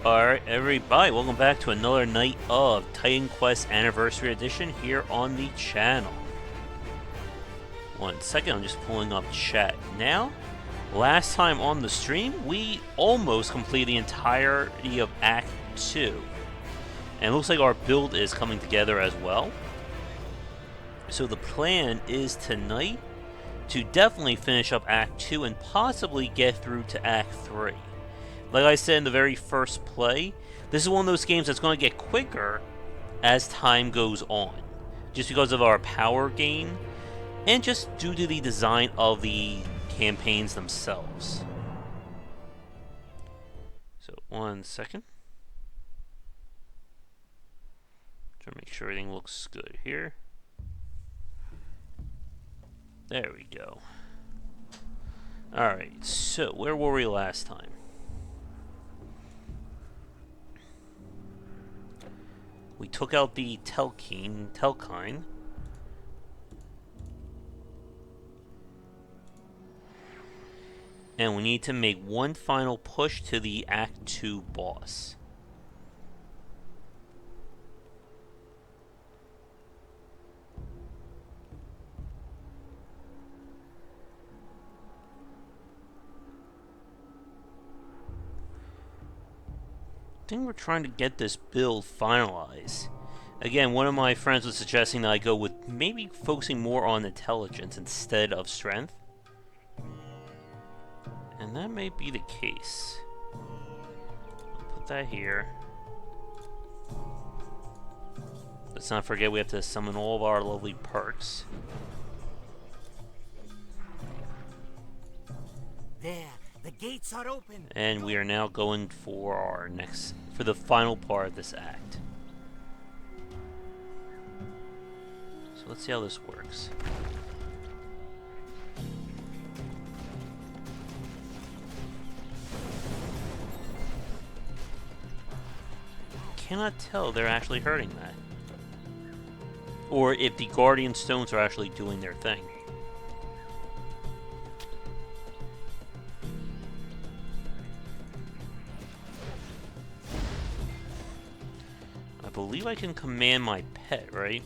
Alright, everybody, welcome back to another night of Titan Quest Anniversary Edition here on the channel. 1 second, I'm just pulling up chat now. Last time on the stream, we almost completed the entirety of Act 2. And it looks like our build is coming together as well. So the plan is tonight to definitely finish up Act 2 and possibly get through to Act 3. Like I said in the very first play, this is one of those games that's going to get quicker as time goes on. Just because of our power gain, and just due to the design of the campaigns themselves. So, 1 second. Try to make sure everything looks good here. There we go. Alright, so where were we last time? We took out the Telkine. And we need to make one final push to the Act 2 boss. I think we're trying to get this build finalized. Again, one of my friends was suggesting that I go with maybe focusing more on intelligence instead of strength. And that may be the case. I'll put that here. Let's not forget we have to summon all of our lovely perks. There, the gates are open. And we are now going for our for the final part of this act. So let's see how this works. Cannot tell they're actually hurting that, or if the Guardian Stones are actually doing their thing. I believe I can command my pet, right?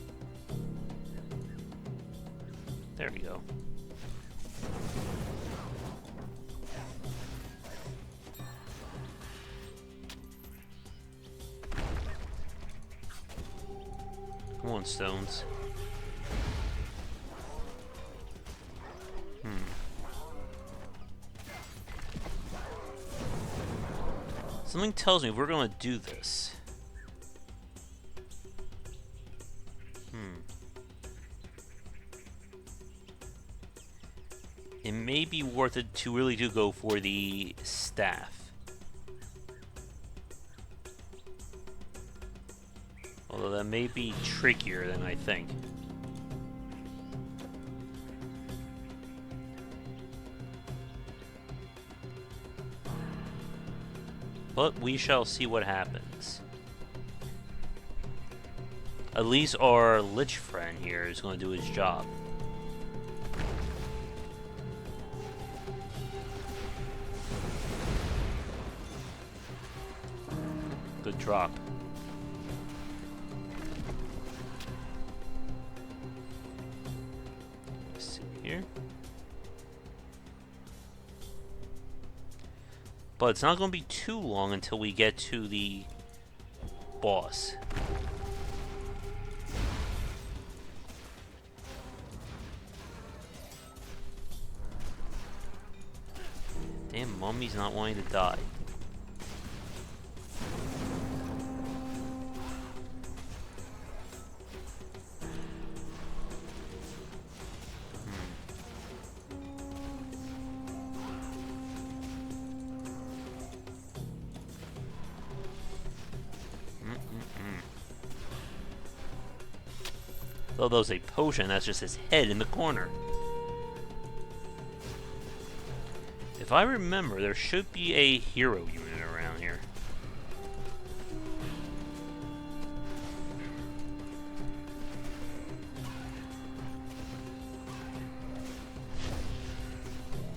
There we go. Come on, Stones. Something tells me we're going to do this. It may be worth it to really do go for the staff. Although that may be trickier than I think. But we shall see what happens. At least our Lich friend here is going to do his job. Good drop. Let's see here. But it's not going to be too long until we get to the boss. Damn, Mummy's not wanting to die. Though there's a potion, that's just his head in the corner. If I remember, there should be a hero unit around here.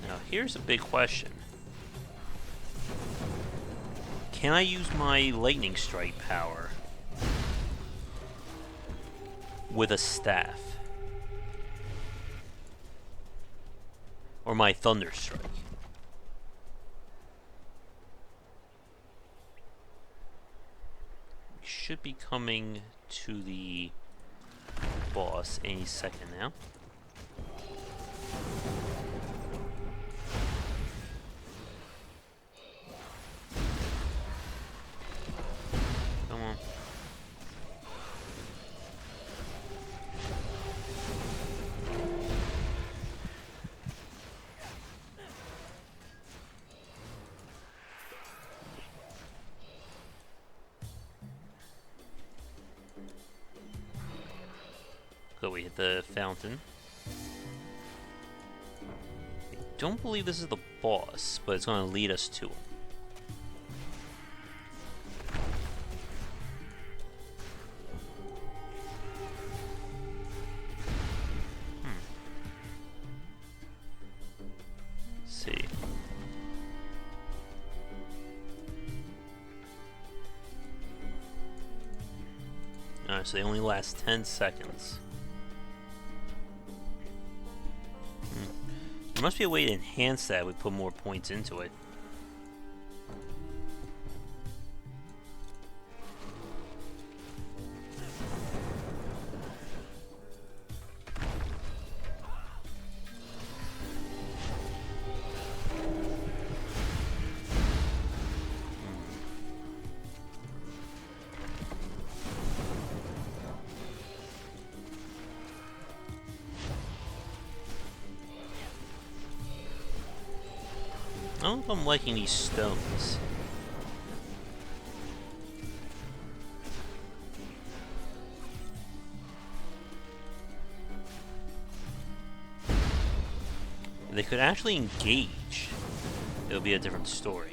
Now, here's a big question. Can I use my lightning strike power with a staff? Or my thunder strike? We should be coming to the boss any second now. Come on. Good, we hit the fountain. I don't believe this is the boss, but it's going to lead us to him. Let's see. Alright, so they only last 10 seconds. There must be a way to enhance that. We put more points into it. I don't know if I'm liking these stones. If they could actually engage, it would be a different story.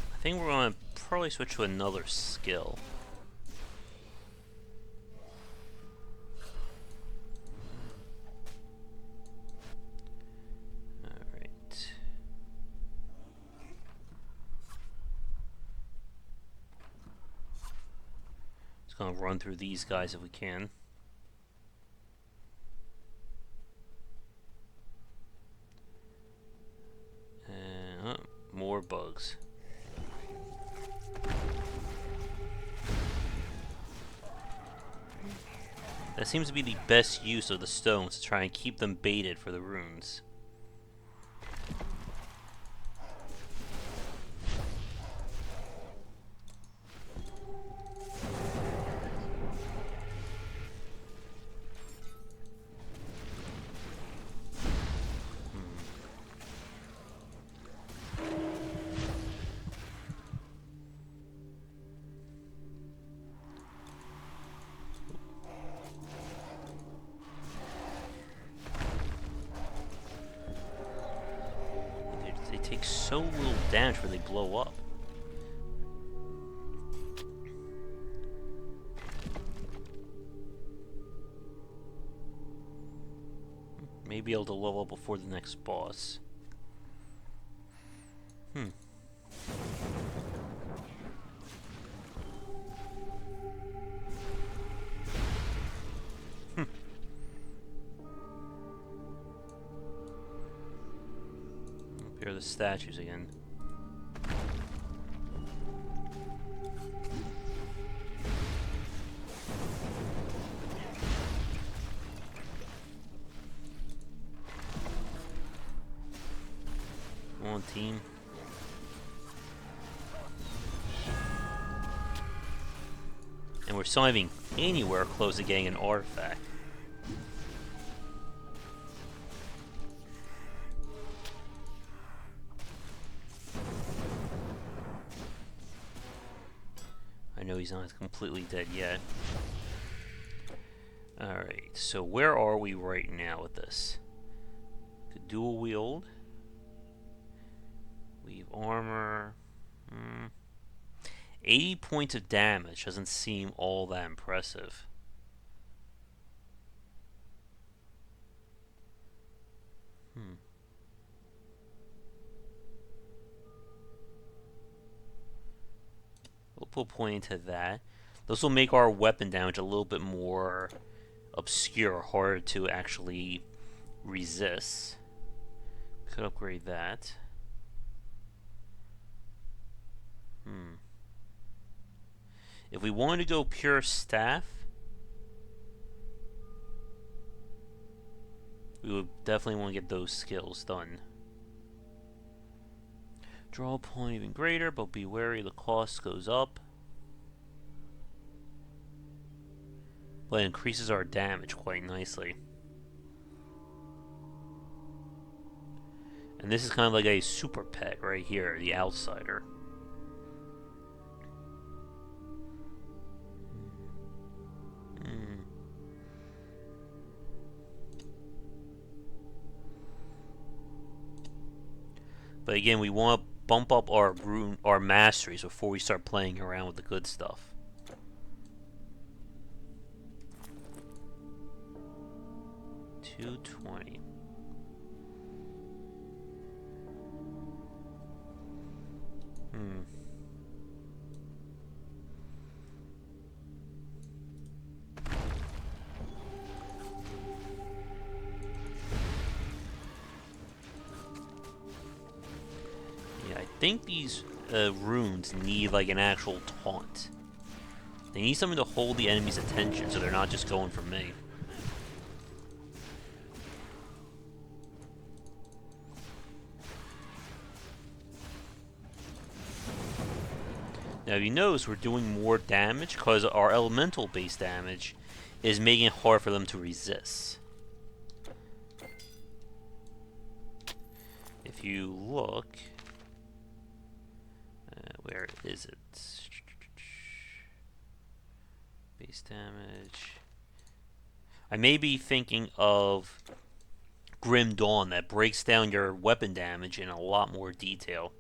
I think we're going to probably switch to another skill. Alright. Just going to run through these guys if we can. And, more bugs. That seems to be the best use of the stones, to try and keep them baited for the runes. Take so little damage when they blow up. Maybe able to level up before the next boss. Here are the statues again. Come on, team. And we're still not even anywhere close to getting an artifact. I know he's not completely dead yet. Alright, so where are we right now with this? dual wield. Weave armor. 80 points of damage doesn't seem all that impressive. We'll put a point into that. This will make our weapon damage a little bit more obscure, harder to actually resist. Could upgrade that. If we wanted to go pure staff, we would definitely want to get those skills done. Draw a point even greater, but be wary the cost goes up. But it increases our damage quite nicely. And this is kind of like a super pet right here, the outsider. But again, we want to bump up our masteries before we start playing around with the good stuff. $220. I think these runes need like an actual taunt. They need something to hold the enemy's attention so they're not just going for me. Now if you notice, we're doing more damage because our elemental based damage is making it hard for them to resist. If you look, where is it? Base damage. I may be thinking of Grim Dawn that breaks down your weapon damage in a lot more detail.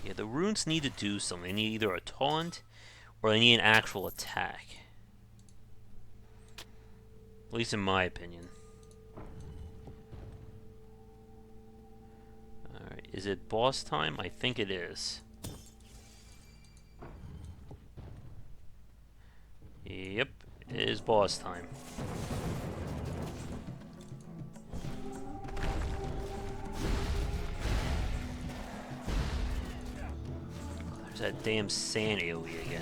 Yeah, the runes need to do something. They need either a taunt or they need an actual attack. At least in my opinion. Alright, is it boss time? I think it is. Yep, it is boss time. There's that damn sand AoE again.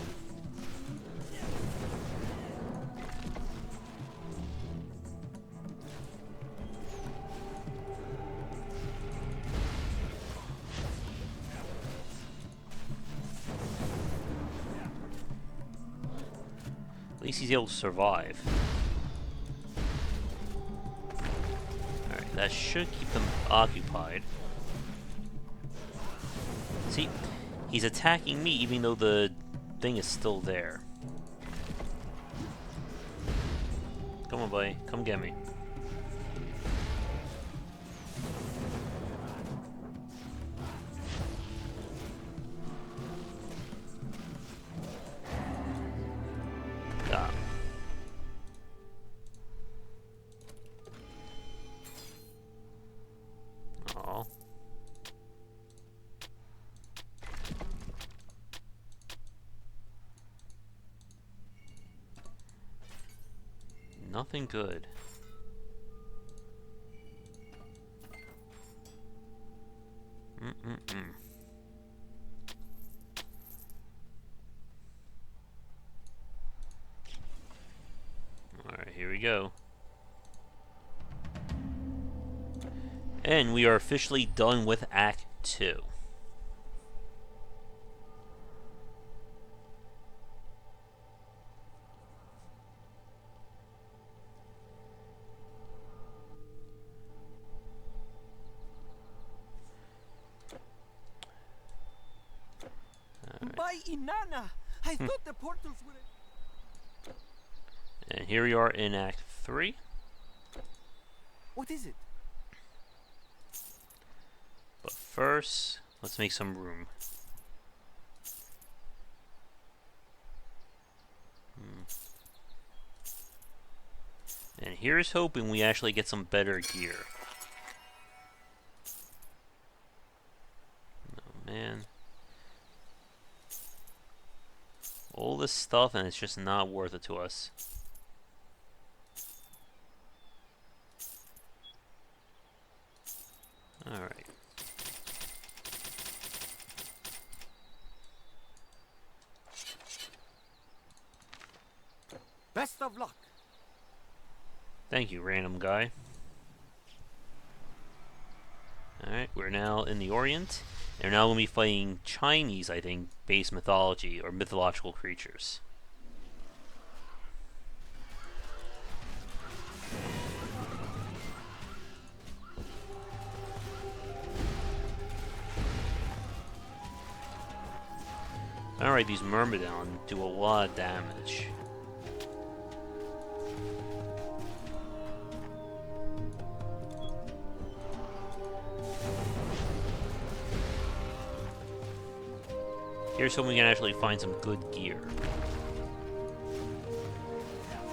At least he's able to survive. Alright, that should keep them occupied. See? He's attacking me even though the thing is still there. Come on, buddy. Come get me. Ah. Aw. Nothing good. Alright, here we go. And we are officially done with Act 2. my Inanna! I thought the portals were... And here we are in Act 3. What is it? But first, let's make some room. And here's hoping we actually get some better gear. Oh man. All this stuff and it's just not worth it to us. Alright. Best of luck. Thank you, random guy. Alright, we're now in the Orient. And we're now going to be fighting Chinese, I think, base mythology or mythological creatures. Alright, these Myrmidon do a lot of damage. Here's hoping we can actually find some good gear.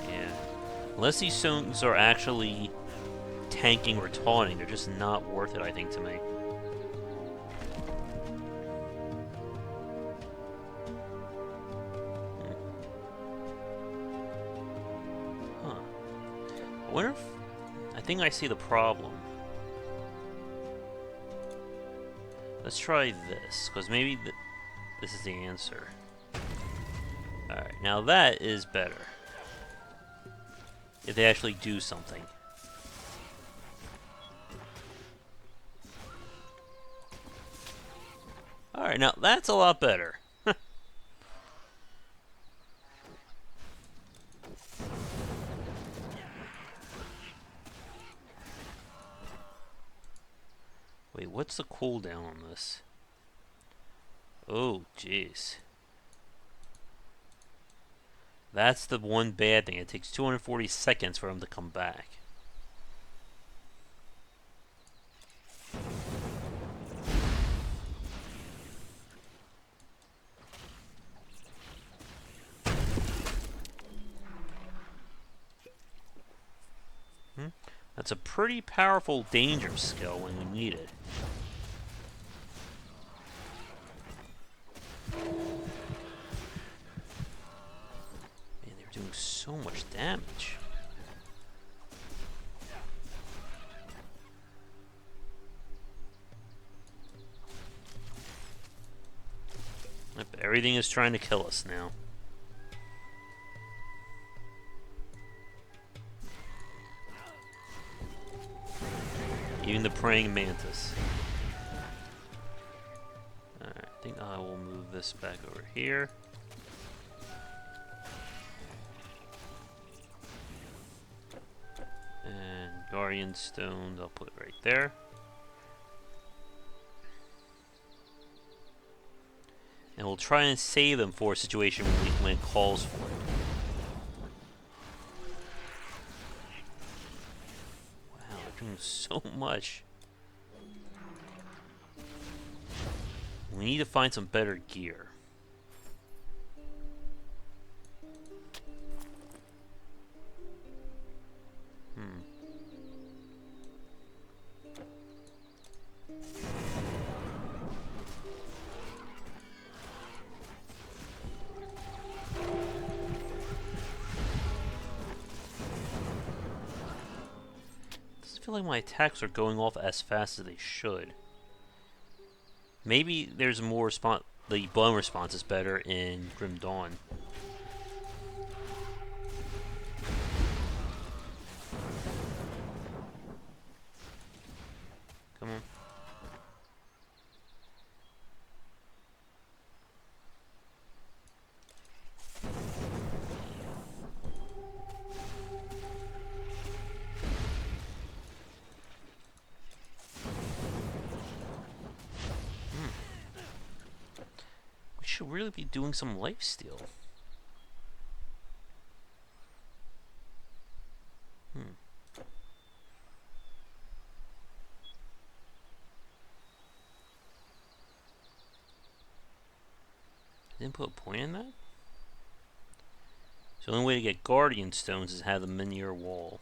Yeah. Unless these stones are actually tanking or taunting, they're just not worth it, I think, to me. Huh. I wonder if... I think I see the problem. Let's try this, because maybe... this is the answer. Alright, now that is better. If they actually do something. Alright, now that's a lot better. Wait, what's the cooldown on this? Oh, jeez. That's the one bad thing. It takes 240 seconds for him to come back. That's a pretty powerful danger skill when we need it. Doing so much damage. Yep, everything is trying to kill us now. Even the praying mantis. Alright, I think I will move this back over here. And Guardian Stones, I'll put it right there. And we'll try and save them for a situation when it calls for it. Wow, they're doing so much. We need to find some better gear. I feel like my attacks are going off as fast as they should. Maybe there's more response. The bone response is better in Grim Dawn. Come on. should really be doing some lifesteal. Didn't put a point in that? So the only way to get Guardian Stones is have them in your wall.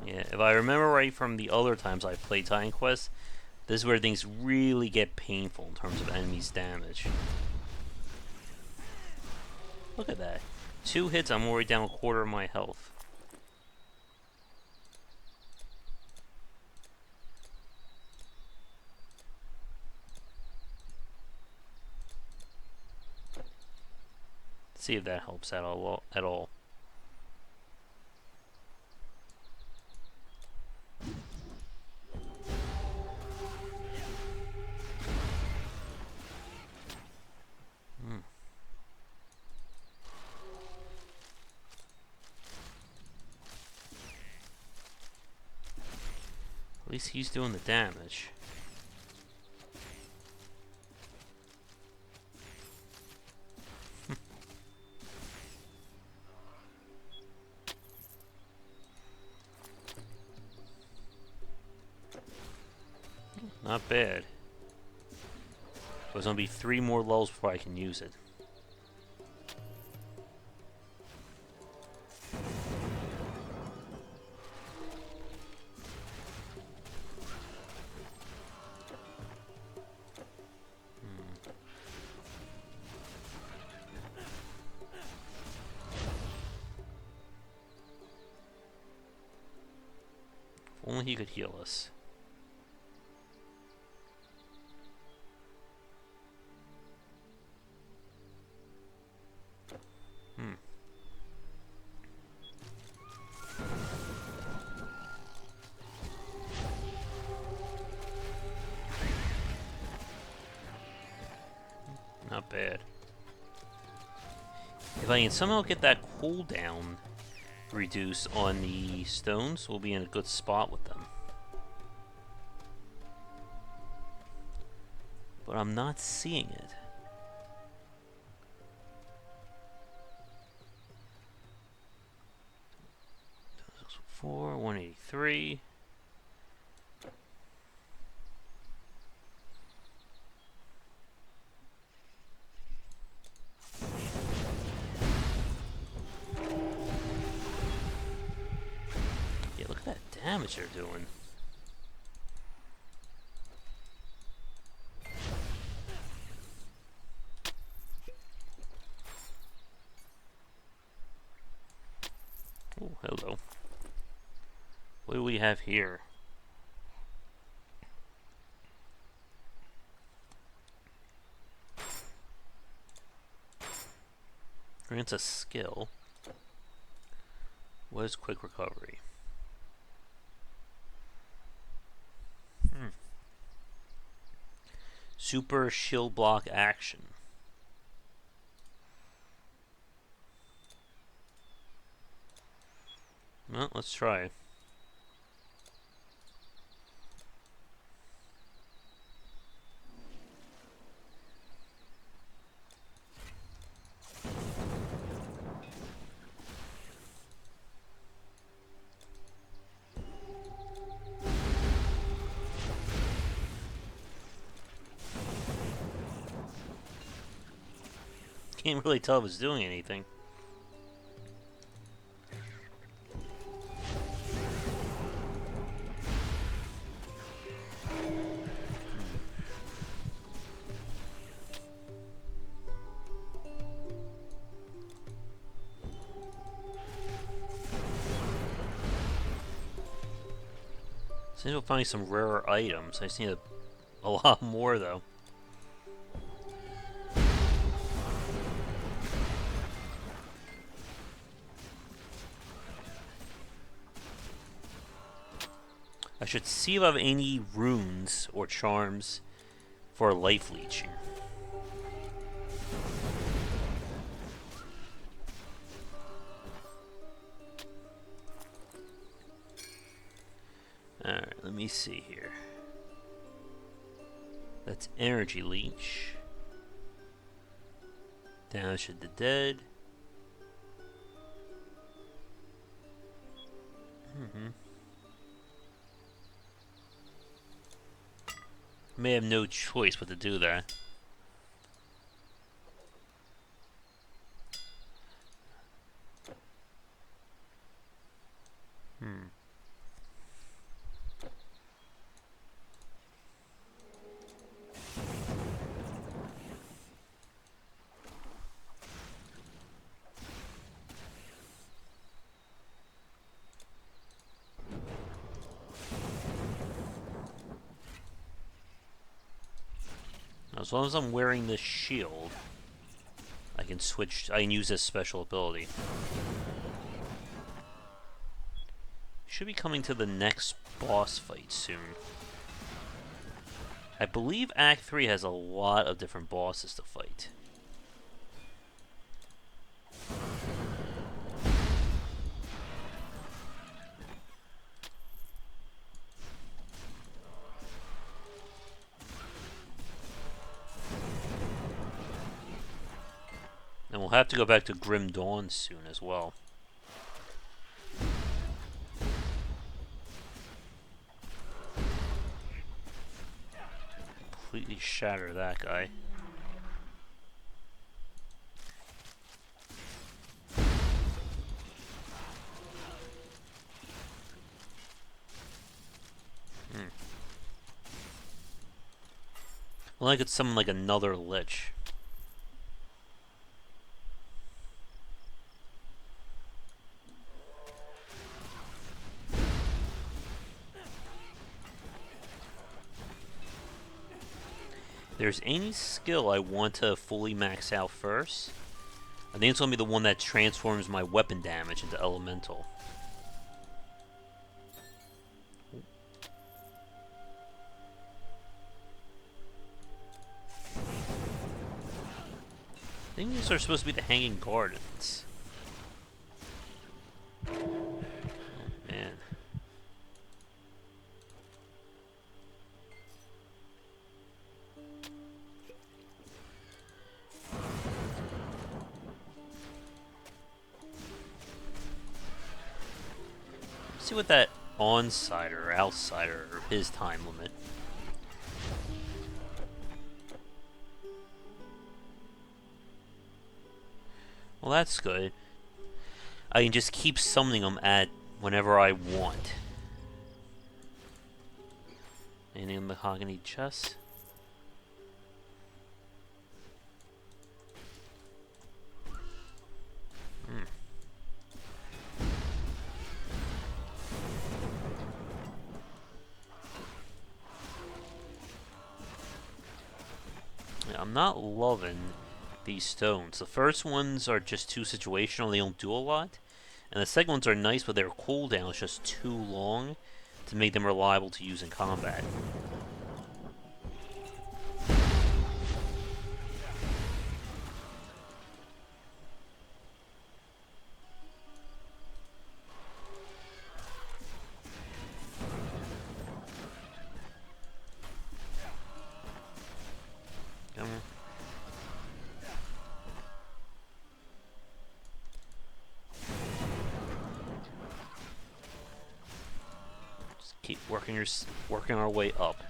Yeah, if I remember right from the other times I played Titan Quest, this is where things really get painful in terms of enemies' damage. Look at that. 2 hits, I'm already down a quarter of my health. Let's see if that helps at all. At least he's doing the damage. Not bad. There's gonna be 3 more lulls before I can use it. If only he could heal us. Not bad. If I can somehow get that cooldown reduced on the stones, we'll be in a good spot with them. But I'm not seeing it. 4, 183. Yeah, look at that damage they're doing. Oh, hello. What do we have here? Grants a skill. What is quick recovery? Super shield block action. Well, let's try. Can't really tell if it's doing anything. Seems we'll find some rarer items. I just need a lot more though. I should see if I have any runes or charms for life leeching. Alright, let me see here. That's energy leech. Damage to the dead. May have no choice but to do that. As long as I'm wearing this shield, I can switch. I can use this special ability. Should be coming to the next boss fight soon. I believe Act 3 has a lot of different bosses to fight. And we'll have to go back to Grim Dawn soon as well. Completely shatter that guy. Well, I could summon like another lich. There's any skill I want to fully max out first, I think it's going to be the one that transforms my weapon damage into elemental. I think these are supposed to be the Hanging Gardens. Oh, man. Let's see what that on-sider or outsider or his time limit. Well, that's good. I can just keep summoning them at whenever I want. Any mahogany chest? Yeah, I'm not loving these stones. The first ones are just too situational, they don't do a lot. And the second ones are nice, but their cooldown is just too long to make them reliable to use in combat. Come on. Keep working our way up.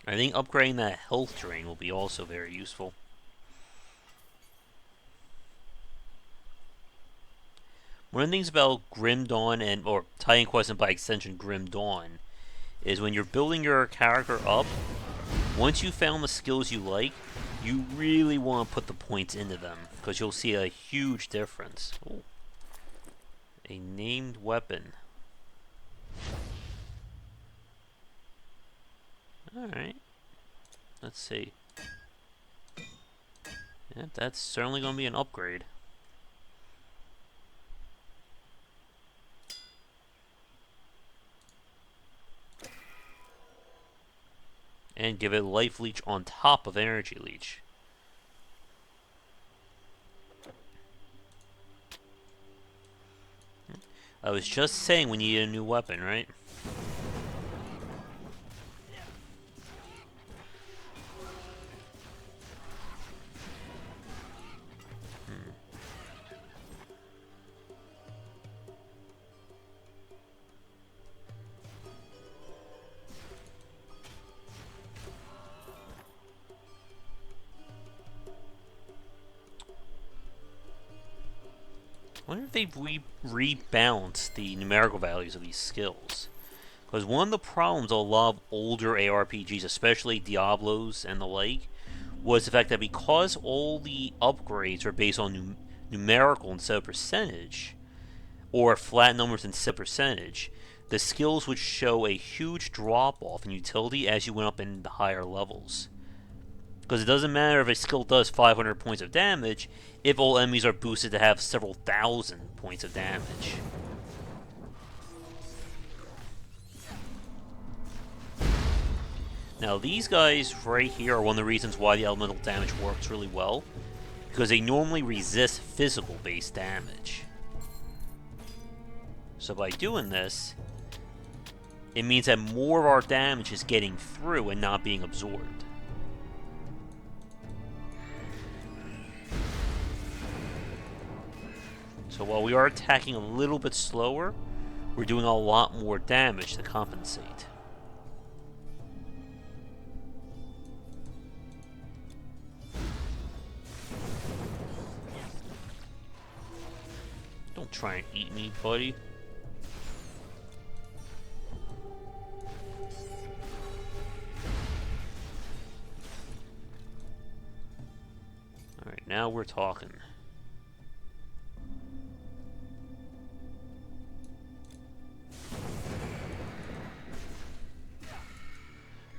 I think upgrading that health drain will be also very useful. One of the things about Grim Dawn or Titan Quest and by extension Grim Dawn is when you're building your character up, once you found the skills you like, you really want to put the points into them because you'll see a huge difference. Ooh. A named weapon. Alright. Let's see. Yeah, that's certainly going to be an upgrade. And give it life leech on top of energy leech. I was just saying we need a new weapon, right? I wonder if they've rebalanced the numerical values of these skills. Because one of the problems of a lot of older ARPGs, especially Diablos and the like, was the fact that because all the upgrades are based on numerical instead of percentage, or flat numbers instead of percentage, the skills would show a huge drop-off in utility as you went up in the higher levels. Because it doesn't matter if a skill does 500 points of damage if all enemies are boosted to have several thousand points of damage. Now these guys right here are one of the reasons why the elemental damage works really well, because they normally resist physical based damage. So by doing this, it means that more of our damage is getting through and not being absorbed. So while we are attacking a little bit slower, we're doing a lot more damage to compensate. Don't try and eat me, buddy. Alright, now we're talking.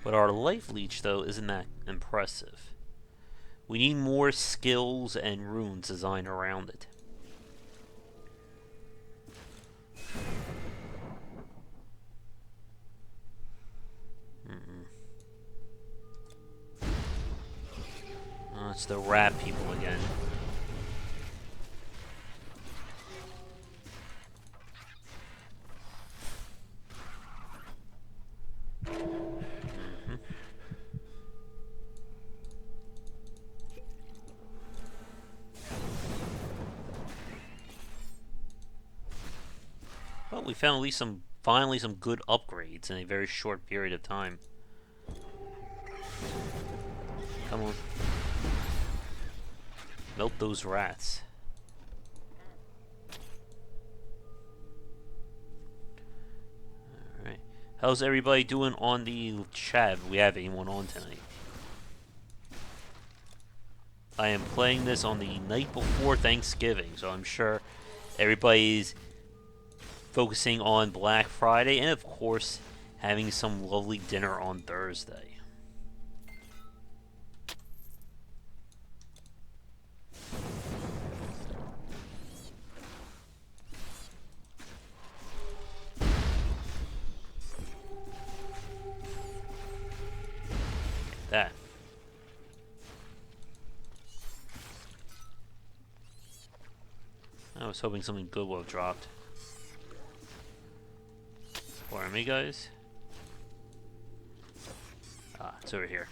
But our life leech, though, isn't that impressive. We need more skills and runes designed around it. Oh, it's the rat people again. Well, we found at least finally some good upgrades in a very short period of time. Come on. Melt those rats. Alright. How's everybody doing on the chat? We have anyone on tonight? I am playing this on the night before Thanksgiving, so I'm sure everybody's focusing on Black Friday and, of course, having some lovely dinner on Thursday. That. I was hoping something good would have dropped. For me, guys. Ah, it's over here.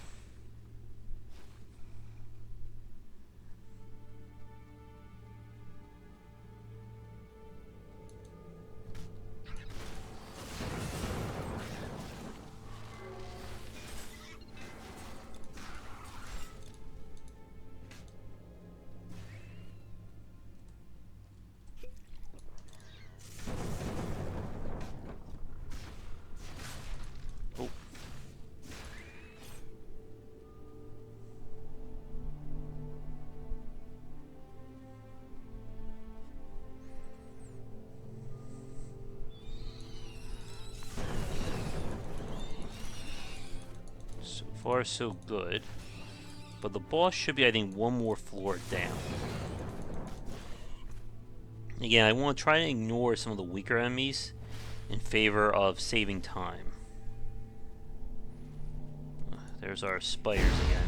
So far, so good. But the boss should be, I think, one more floor down. Again, I want to try to ignore some of the weaker enemies in favor of saving time. There's our spiders again.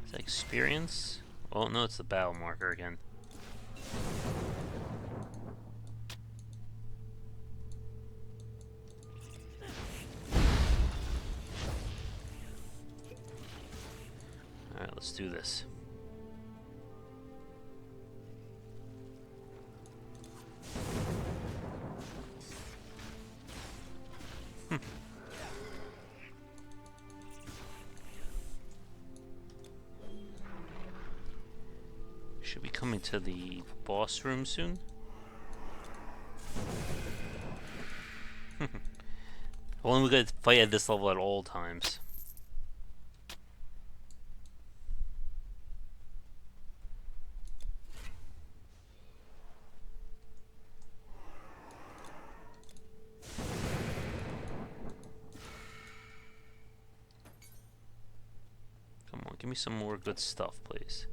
Is that experience? Oh no, it's the battle marker again. Alright, let's do this. Should be coming to the boss room soon. Only we gotta fight at this level at all times. Come on, give me some more good stuff, please.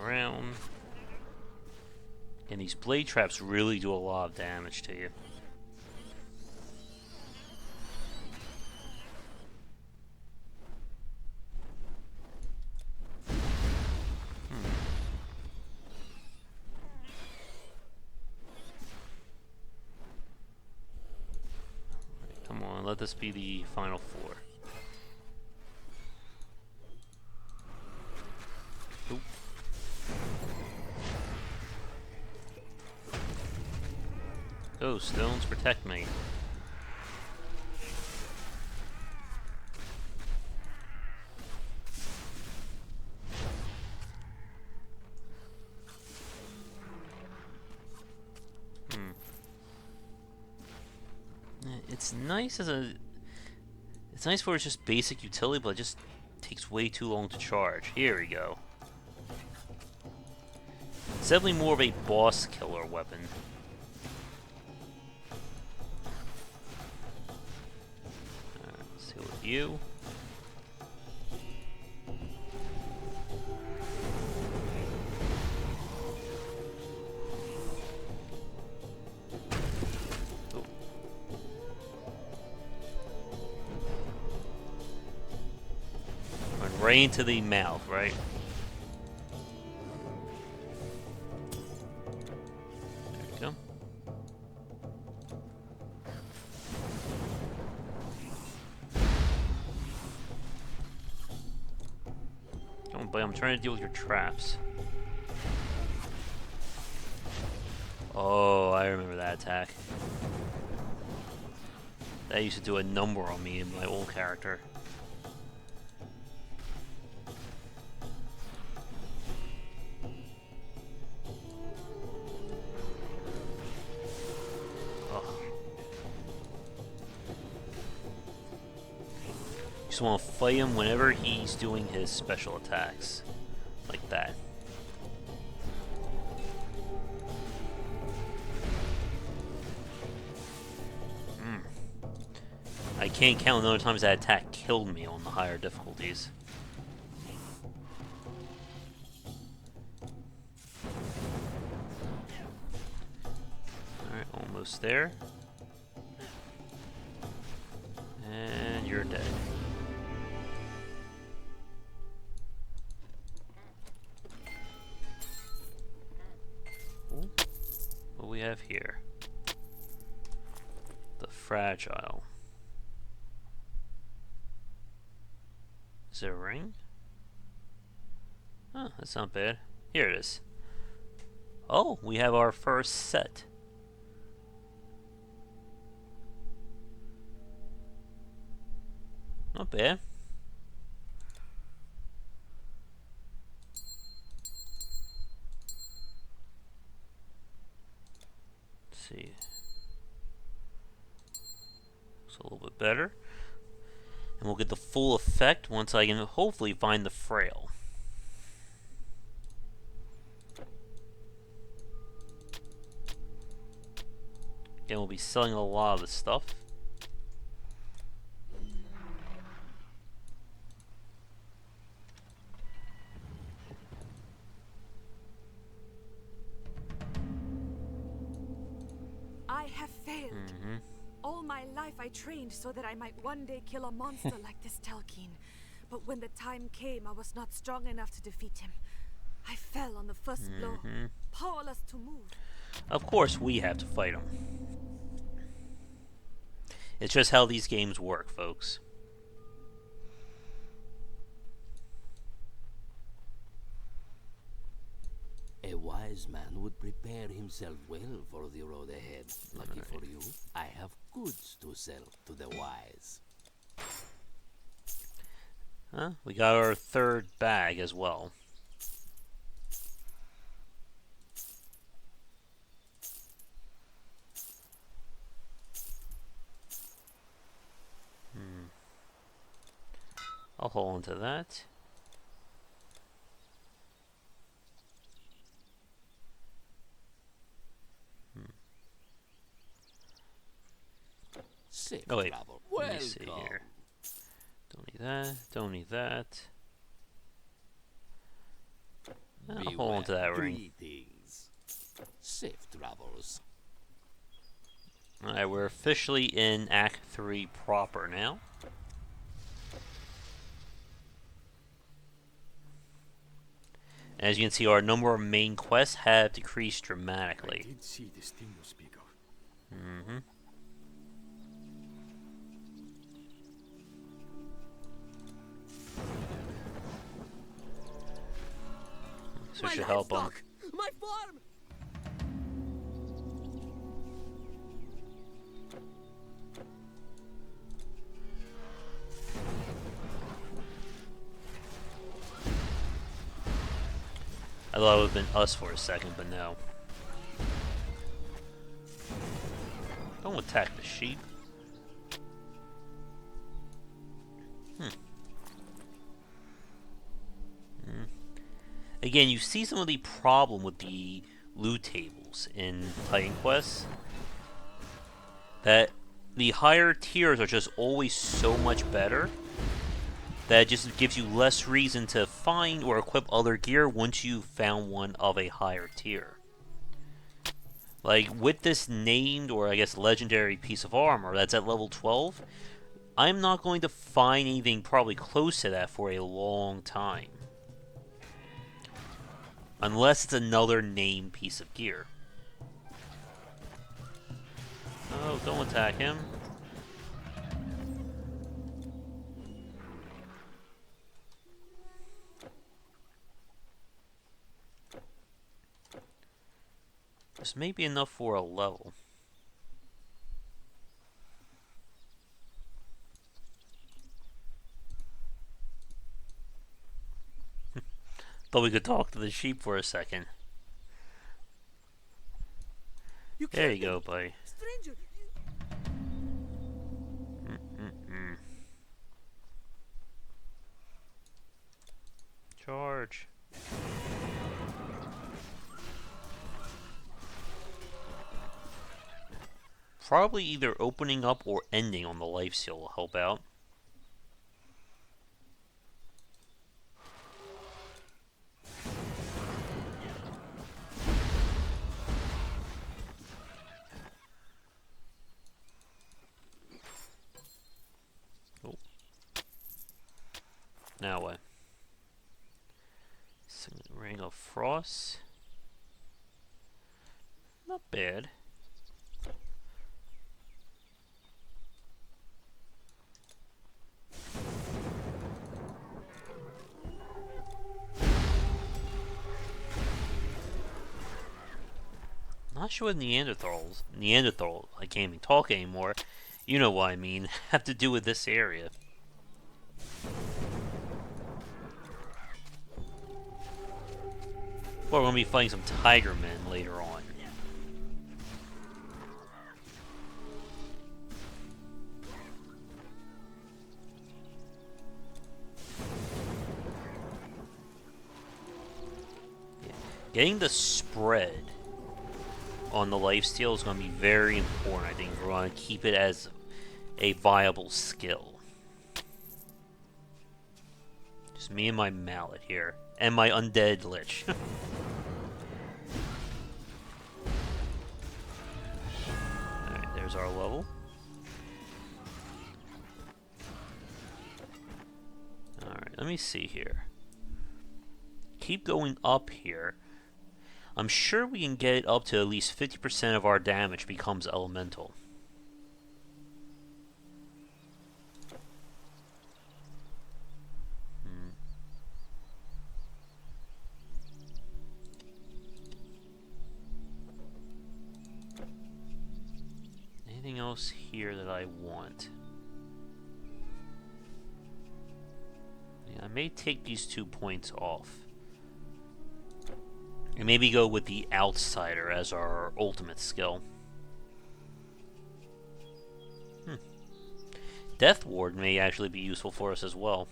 Around. And these blade traps really do a lot of damage to you. Come on, let this be the final floor. Oop. Those stones protect me. It's nice as a... It's nice for it's just basic utility, but it just takes way too long to charge. Here we go. It's definitely more of a boss killer weapon. Let's deal with you. Right into the mouth, right? There we go. Come on, buddy, I'm trying to deal with your traps. Oh, I remember that attack. That used to do a number on me in my old character. Just want to fight him whenever he's doing his special attacks. Like that. I can't count the number of times that attack killed me on the higher difficulties. Alright, almost there. And you're dead. Ooh. What do we have here? The fragile. Is there a ring? Oh, that's not bad. Here it is. Oh, we have our first set. Not bad. Let's see. Looks a little bit better. And we'll get the full effect once I can hopefully find the frail. Again, we'll be selling a lot of the stuff. I have failed. All my life I trained so that I might one day kill a monster like this Telkeen. But when the time came, I was not strong enough to defeat him. I fell on the first blow, powerless to move. Of course, we have to fight him. It's just how these games work, folks. A wise man would prepare himself well for the road ahead. Lucky for you, I have goods to sell to the wise. Huh? We got our third bag as well. I'll hold on to that. Safe Oh wait, travel. let me see Welcome. here. Don't need that, don't need that. I'll hold on to that ring. Greetings. Safe travels. Alright, we're officially in Act 3 proper now. As you can see, our number of main quests have decreased dramatically. I did see this thing you speak of. So we should help them. My farm! I thought it would have been us for a second, but no. Don't attack the sheep. Again, you see some of the problem with the loot tables in Titan Quest. That the higher tiers are just always so much better. That just gives you less reason to find or equip other gear once you've found one of a higher tier. Like, with this named, or I guess legendary piece of armor that's at level 12, I'm not going to find anything probably close to that for a long time. Unless it's another named piece of gear. Oh, don't attack him. This may be enough for a level. Thought we could talk to the sheep for a second. There you go, buddy. Stranger! Charge. Probably either opening up or ending on the life seal will help out. Oh. Now what? Ring of Frost. Not bad. Not sure what Neanderthal, I can't even talk anymore. You know what I mean, have to do with this area. Well, we're going to be fighting some Tigermen later on. Getting the spread on the lifesteal is going to be very important, I think, if we're going to keep it as a viable skill. Just me and my mallet here. And my undead lich. Alright, there's our level. Alright, let me see here. Keep going up here. I'm sure we can get it up to at least 50% of our damage becomes elemental. Anything else here that I want? Yeah, I may take these 2 points off. And maybe go with the Outsider as our ultimate skill. Death Ward may actually be useful for us as well.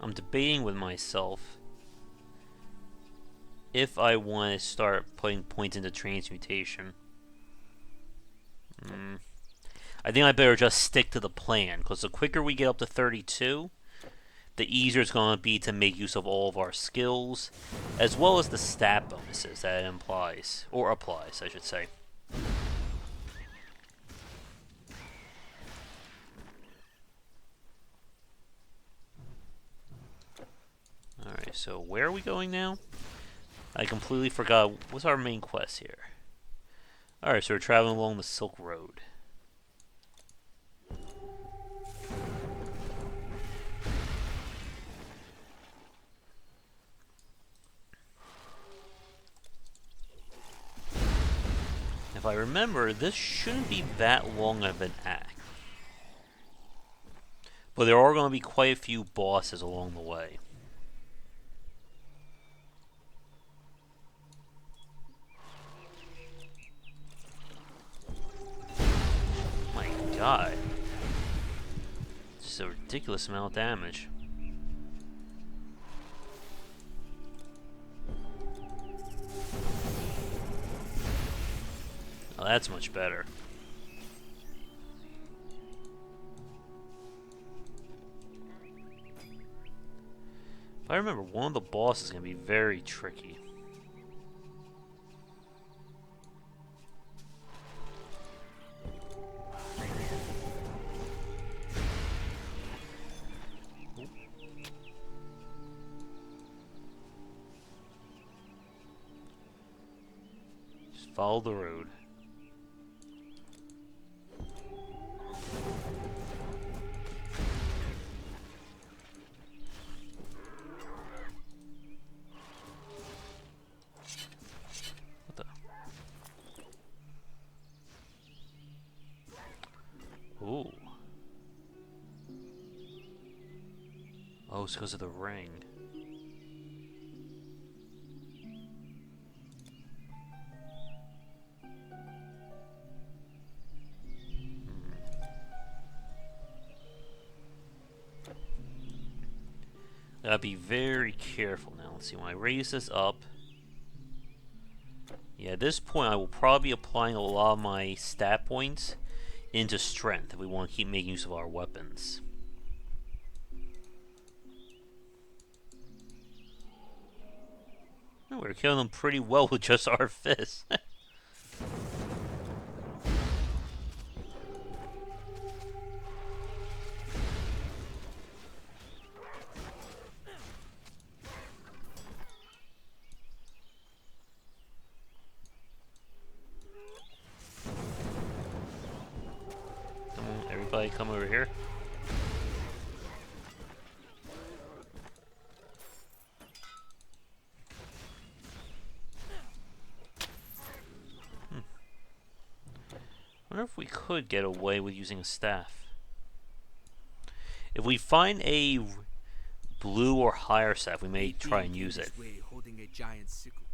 I'm debating with myself if I want to start putting points into transmutation. I think I better just stick to the plan, because the quicker we get up to 32, the easier it's going to be to make use of all of our skills, as well as the stat bonuses that it implies, or applies, I should say. Alright, so where are we going now? I completely forgot. What's our main quest here? Alright, so we're traveling along the Silk Road. If I remember, this shouldn't be that long of an act. But there are going to be quite a few bosses along the way. My god. It's a ridiculous amount of damage. Oh, that's much better. If I remember, one of the bosses is going to be very tricky. Just follow the road. Ooh. Oh, it's because of the ring. Gotta be very careful now. Let's see, when I raise this up... Yeah, at this point I will probably be applying a lot of my stat points into strength if we want to keep making use of our weapons. Oh, we're killing them pretty well with just our fists. Everybody come over here. I wonder if we could get away with using a staff. If we find a blue or higher staff, we may try and use it. Holding a giant sickle.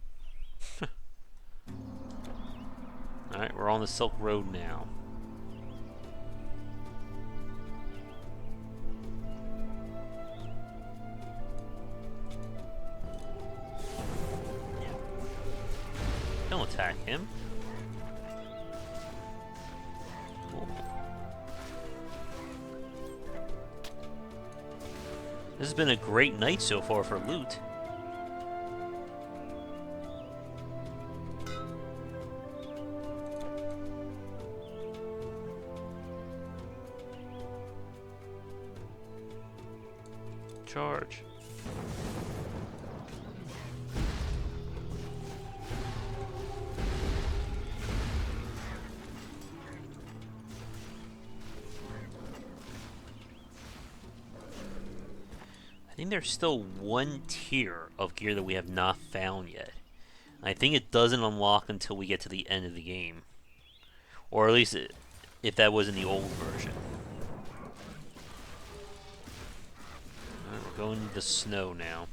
Alright, we're on the Silk Road now. attack him. Cool. This has been a great night so far for loot. Charge. I think there's still one tier of gear that we have not found yet. I think it doesn't unlock until we get to the end of the game. Or at least if that was in the old version. Alright, we're going into the snow now.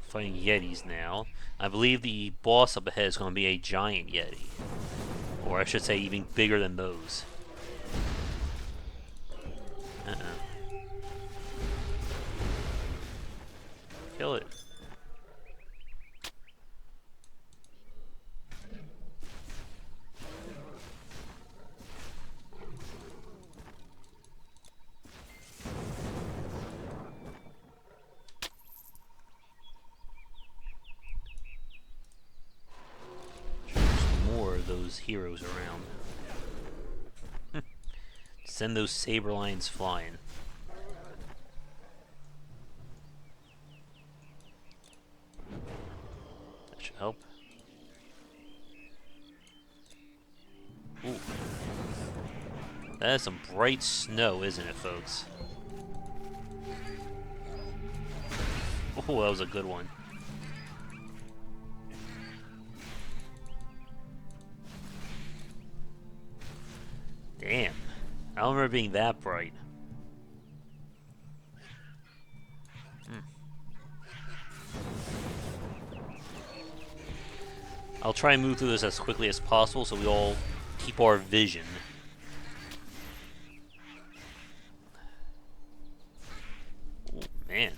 Fighting Yetis now. I believe the boss up ahead is going to be a giant Yeti. Or I should say even bigger than those. Kill it. Those heroes around. Send those saber lions flying. That should help. Ooh. That is some bright snow, isn't it, folks? Oh, that was a good one. Damn. I don't remember being that bright. I'll try and move through this as quickly as possible so we all keep our vision. Oh, man.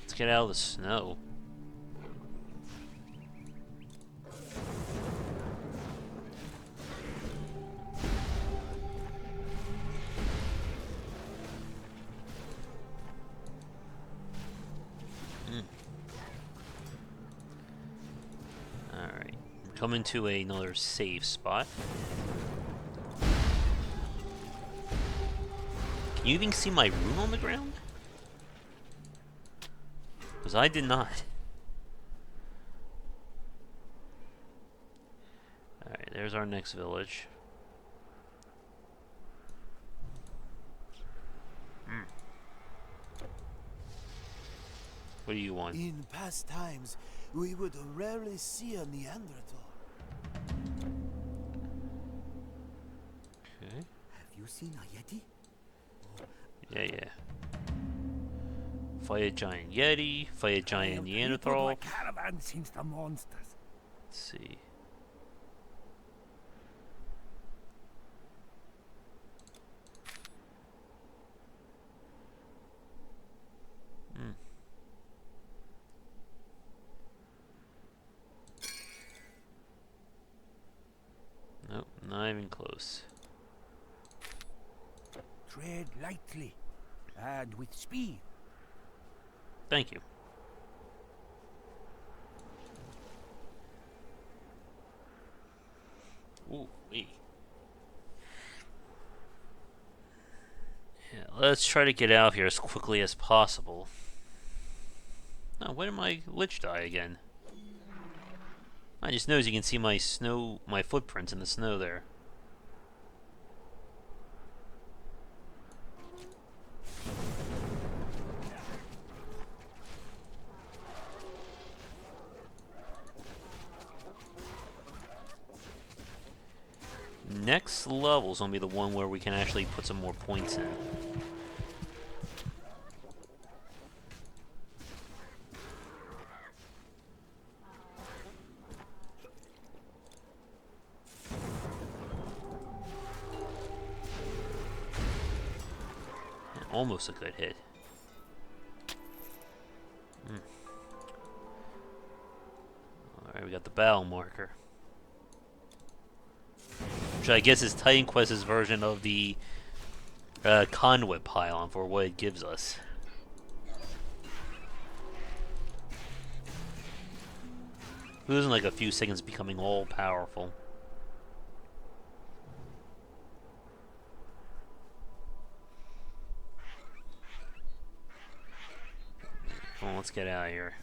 Let's get out of the snow. Coming to another safe spot. Can you even see my rune on the ground? Because I did not. Alright, there's our next village. What do you want? In past times, we would rarely see a Neanderthal. Okay. Have you seen a Yeti? Yeah. Fight a giant Yeti, fight a giant Neanderthal. Caravan since the monsters. Let's see. Nope, not even close. Tread lightly and with speed. Thank you. Ooh, wee. Yeah, let's try to get out of here as quickly as possible. Oh, when did my lich die again? I just noticed you can see my footprints in the snow there. next level is going to be the one where we can actually put some more points in. Almost a good hit. Alright, we got the battle marker. Which I guess is Titan Quest's version of the conduit pylon for what it gives us. Losing like a few seconds, becoming all powerful. Well, let's get out of here.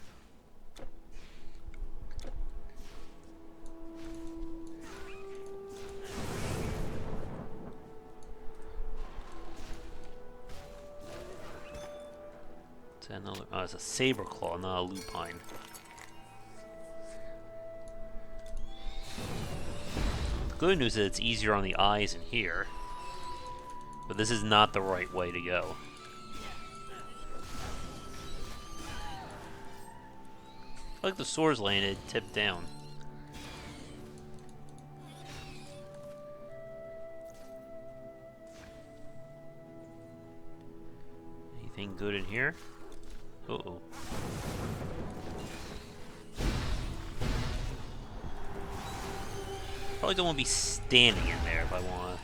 It's another. Oh, it's a saber claw, not a lupine. The good news is it's easier on the eyes in here, but this is not the right way to go. I like the swords landed tipped down. Anything good in here? Uh-oh. Probably don't want to be standing in there if I want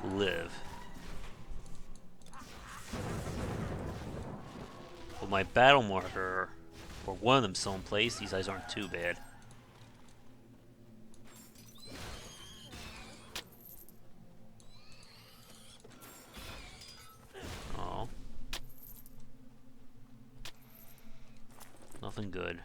to live. With my battle marker, or one of them still in place, these guys aren't too bad. Oh. Nothing good.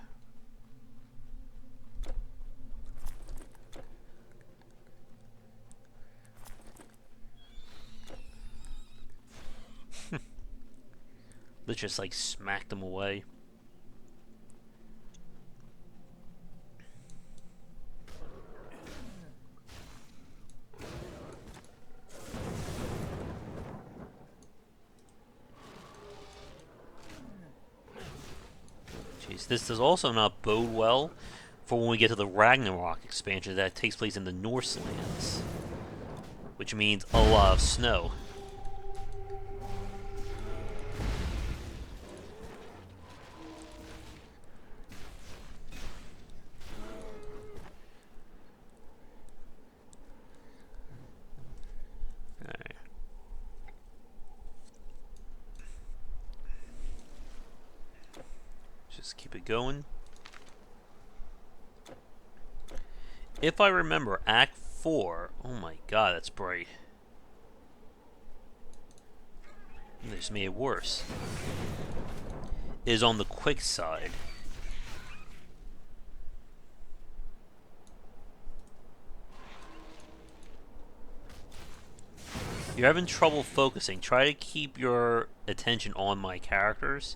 Let's just like smack them away. This does also not bode well for when we get to the Ragnarok expansion that takes place in the Norselands, which means a lot of snow. Just keep it going. If I remember, Act 4... Oh my god, that's bright. They just made it worse. Is on the quick side. If you're having trouble focusing, try to keep your attention on my characters.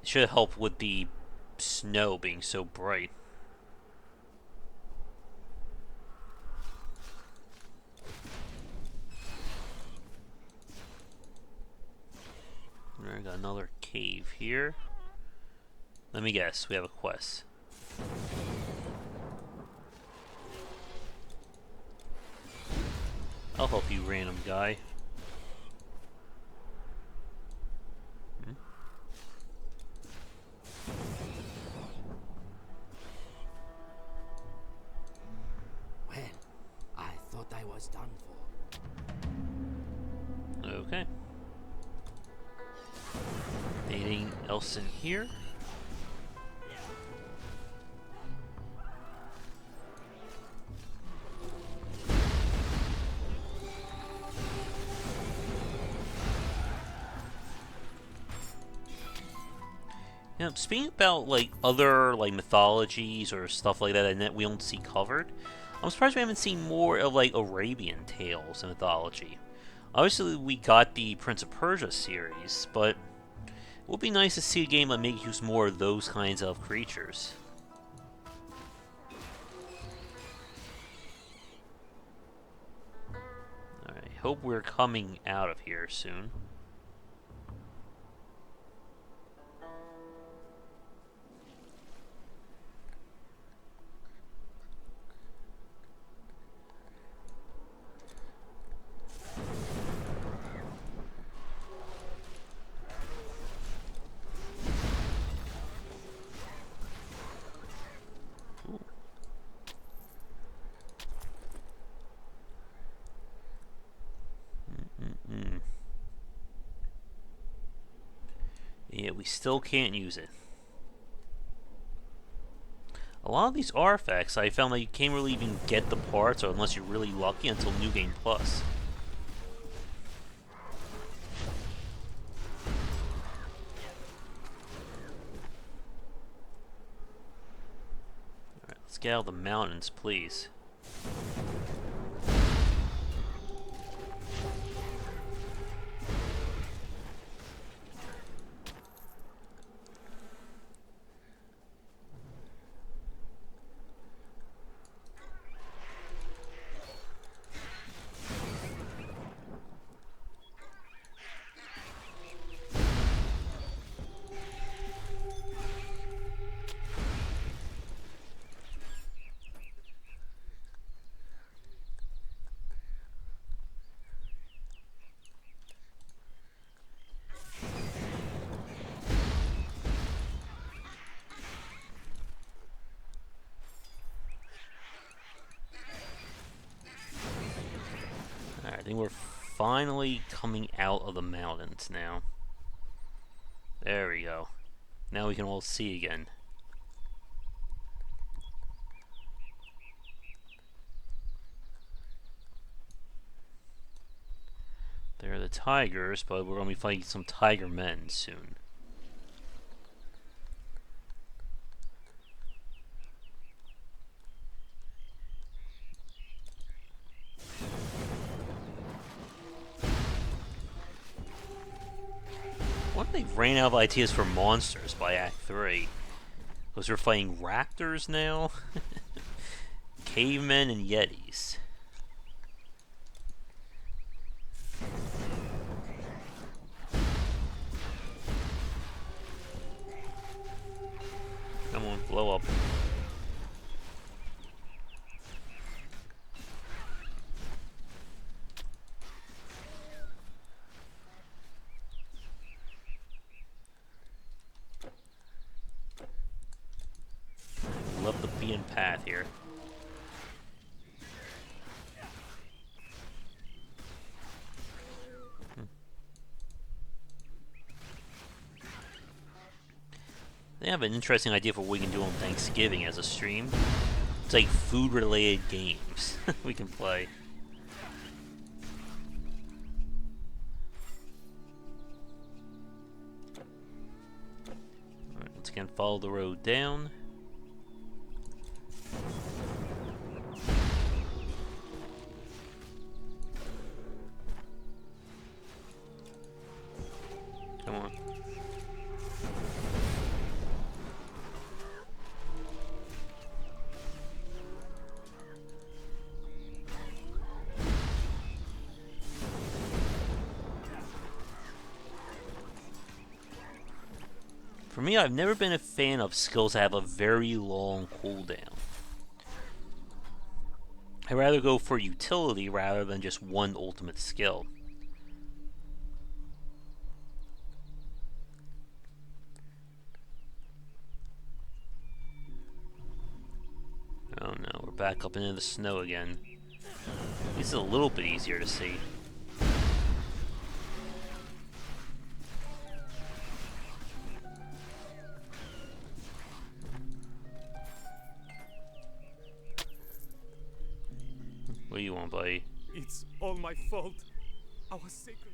It should help with the snow being so bright. We got another cave here. Let me guess, we have a quest. I'll help you, random guy. Done for. Okay. Anything else in here? You know, speaking about like other like mythologies or stuff like that we don't see covered, I'm surprised we haven't seen more of like Arabian tales and mythology. Obviously, we got the Prince of Persia series, but it would be nice to see a game that makes use more of those kinds of creatures. hope we're coming out of here soon. Yeah, we still can't use it. A lot of these artifacts, I found that you can't really even get the parts, or unless you're really lucky, until New Game Plus. Alright, let's get out of the mountains, please. Alright, I think we're finally coming out of the mountains now. There we go. Now we can all see again. There are the tigers, but we're going to be fighting some Tigermen soon. What if they ran out of ideas for monsters by Act 3? Because we're fighting raptors now? Cavemen and yetis. Come on, blow up. Love the beaten path here. They have an interesting idea for what we can do on Thanksgiving as a stream. It's like food-related games we can play. Alright, once again, follow the road down. Come on. For me, I've never been a fan of skills that have a very long cooldown. I'd rather go for utility rather than just one ultimate skill. Oh no, we're back up into the snow again. This is a little bit easier to see. What do you want, buddy? It's all my fault. I was sacred.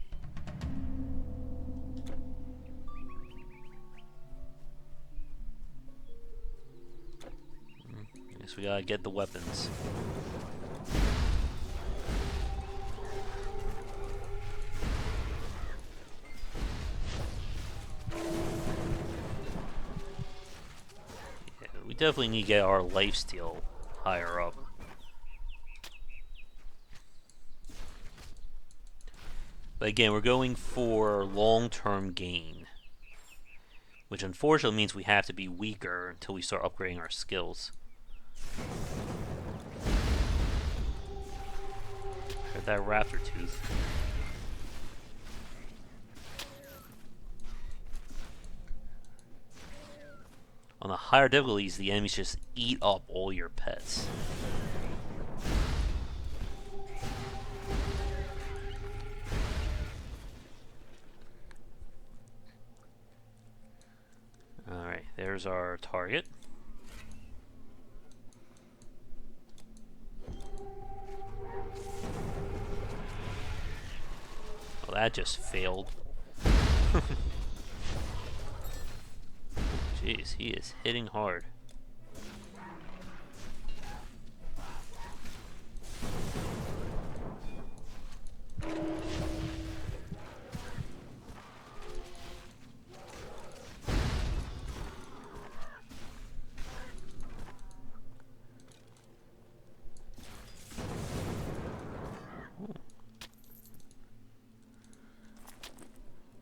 Guess we gotta get the weapons. Yeah, we definitely need to get our lifesteal higher up. But again, we're going for long-term gain, which unfortunately means we have to be weaker until we start upgrading our skills. Got that raptor tooth. On the higher difficulties, the enemies just eat up all your pets. Alright, there's our target. Well, that just failed. Jeez, he is hitting hard.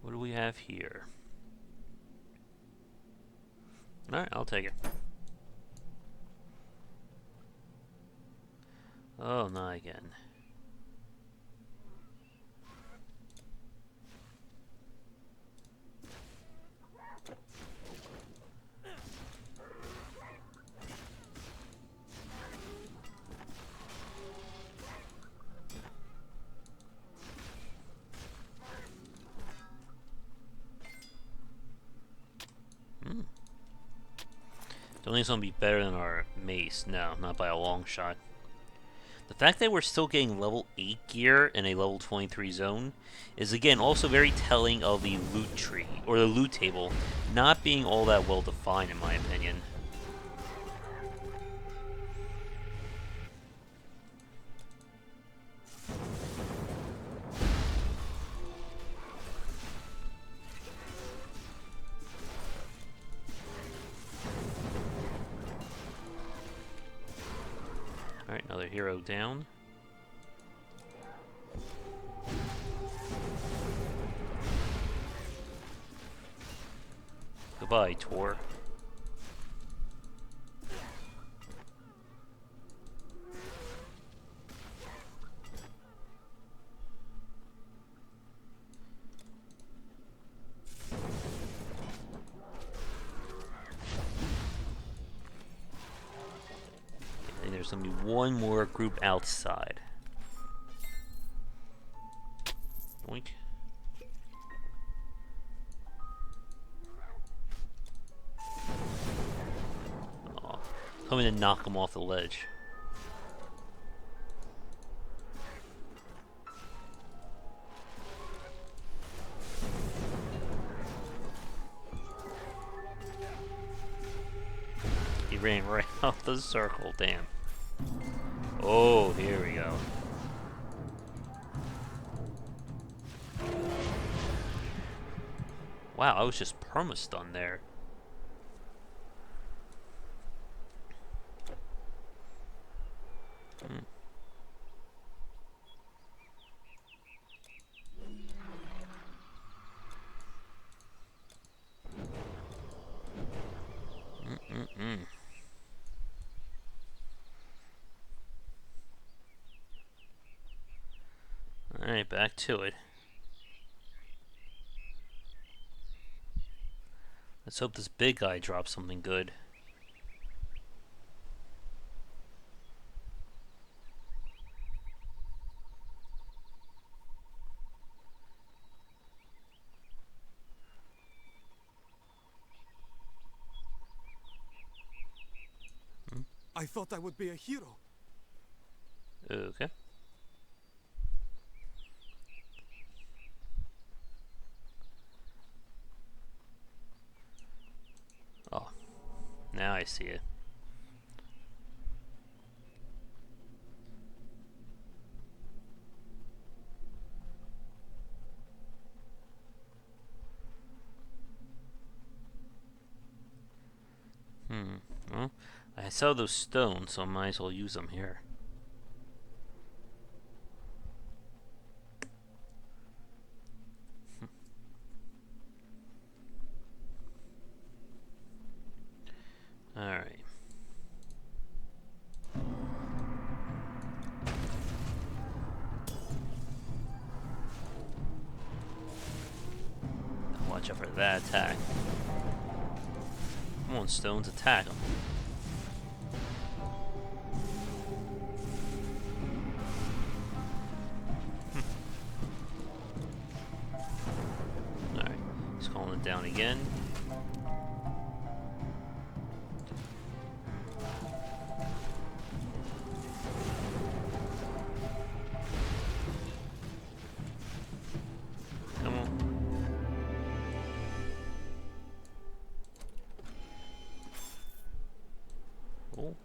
What do we have here? Alright, I'll take it. Oh, not again. Don't think it's going to be better than our mace. No, not by a long shot. The fact that we're still getting level 8 gear in a level 23 zone is again also very telling of the loot tree, or the loot table, not being all that well defined in my opinion. Alright, another hero down. Goodbye, Tor. There's going to be one more group outside. Oink. Oh, coming to knock him off the ledge. He ran right off the circle, damn. Oh, here we go. Wow, I was just perma-stunned there. Alright, back to it. Let's hope this big guy drops something good. I thought I would be a hero. Okay. Oh, now I see it. Well, I saw those stones, so I might as well use them here. Watch out for that attack. Come on, stones, attack him. Alright, he's calling it down again. Come on. Oh.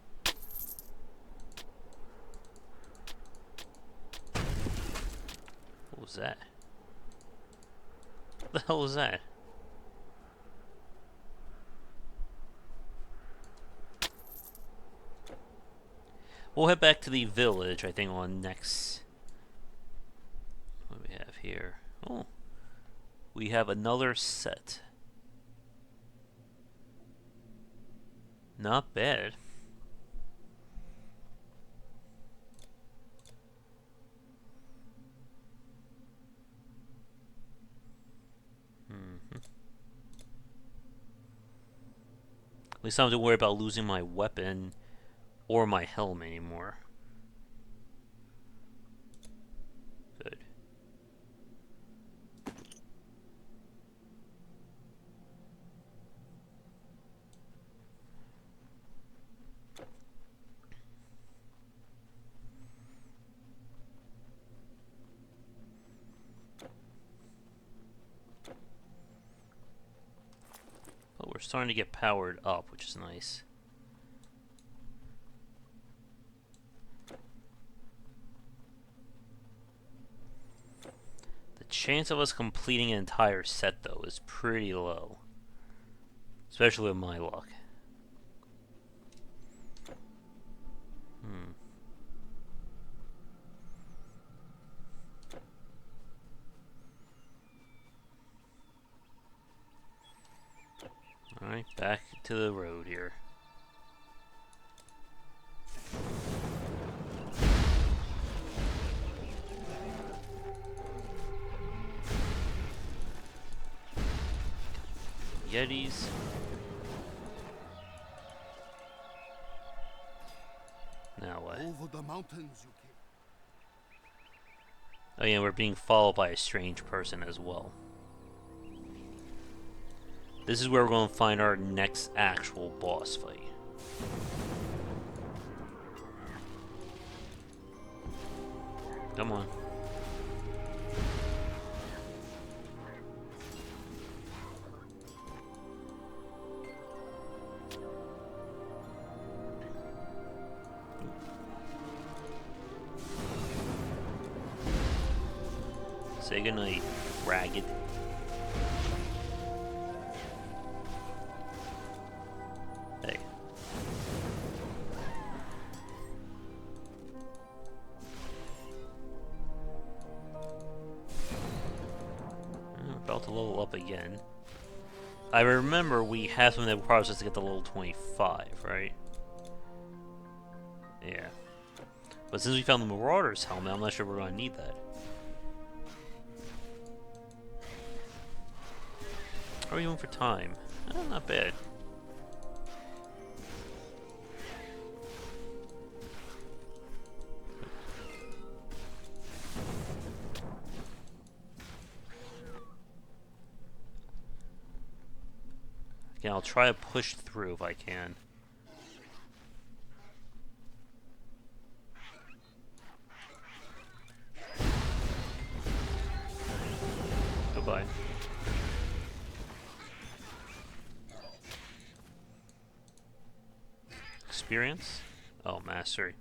What was that? What the hell was that? We'll head back to the village, I think, on next... What do we have here? Oh. We have another set. Not bad. At least I don't have to worry about losing my weapon or my helm anymore. Good. But we're starting to get powered up, which is nice. The chance of us completing an entire set, though, is pretty low. Especially with my luck. Alright, back to the road here. Yetis. Now what? Over the mountains, you came. Oh yeah, we're being followed by a strange person as well. This is where we're going to find our next actual boss fight. Come on. Say goodnight, ragged. Hey. We're about to level up again. I remember we had something that requires us to get to level 25, right? Yeah. But since we found the Marauder's helmet, I'm not sure we're going to need that. How are we doing for time? Not bad. Yeah, I'll try to push through if I can. Goodbye. Experience? Oh, mastery.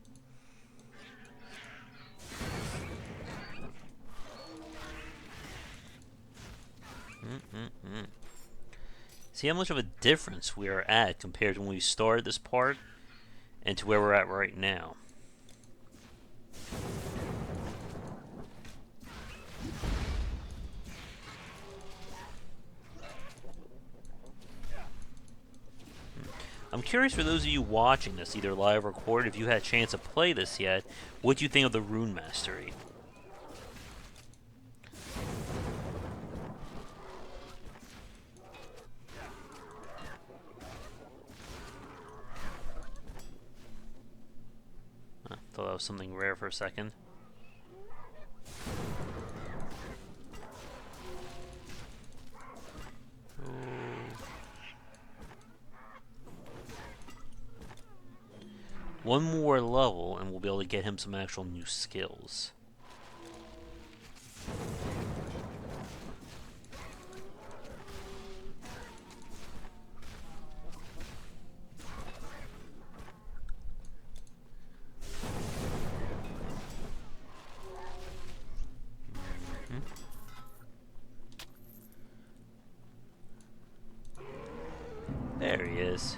See how much of a difference we are at compared to when we started this part and to where we're at right now. I'm curious for those of you watching this, either live or recorded, if you had a chance to play this yet, what do you think of the rune mastery? thought it was something rare for a second. One more level and we'll be able to get him some actual new skills. There he is.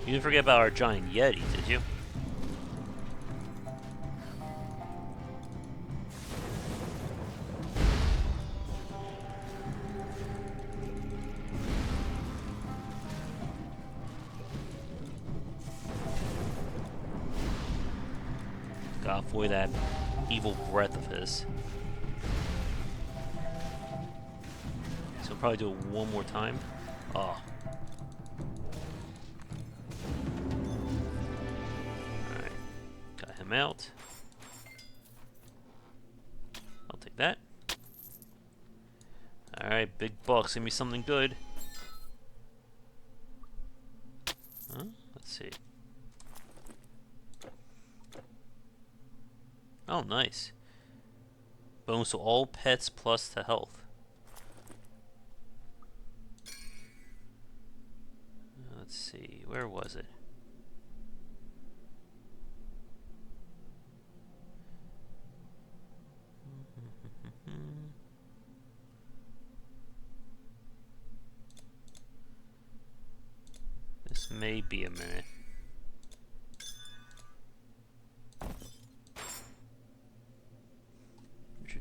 You didn't forget about our giant Yeti, did you? Gotta avoid that evil breath of his. So probably do it one more time. Oh. Alright. Got him out. I'll take that. Alright, big bucks. Give me something good. Huh? Let's see. Oh, nice. Bonus to all pets plus to health. Let's see, where was it? This may be a minute.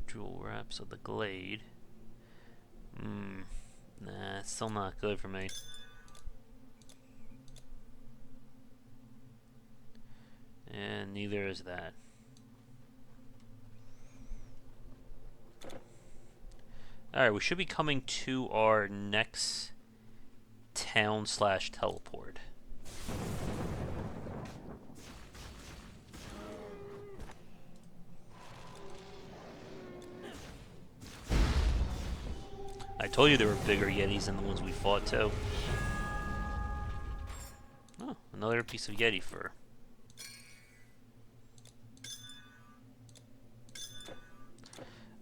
Jewel wraps of the glade. Nah, it's still not good for me. And neither is that. Alright, we should be coming to our next town / teleport. I told you there were bigger Yetis than the ones we fought too. Oh, another piece of Yeti fur.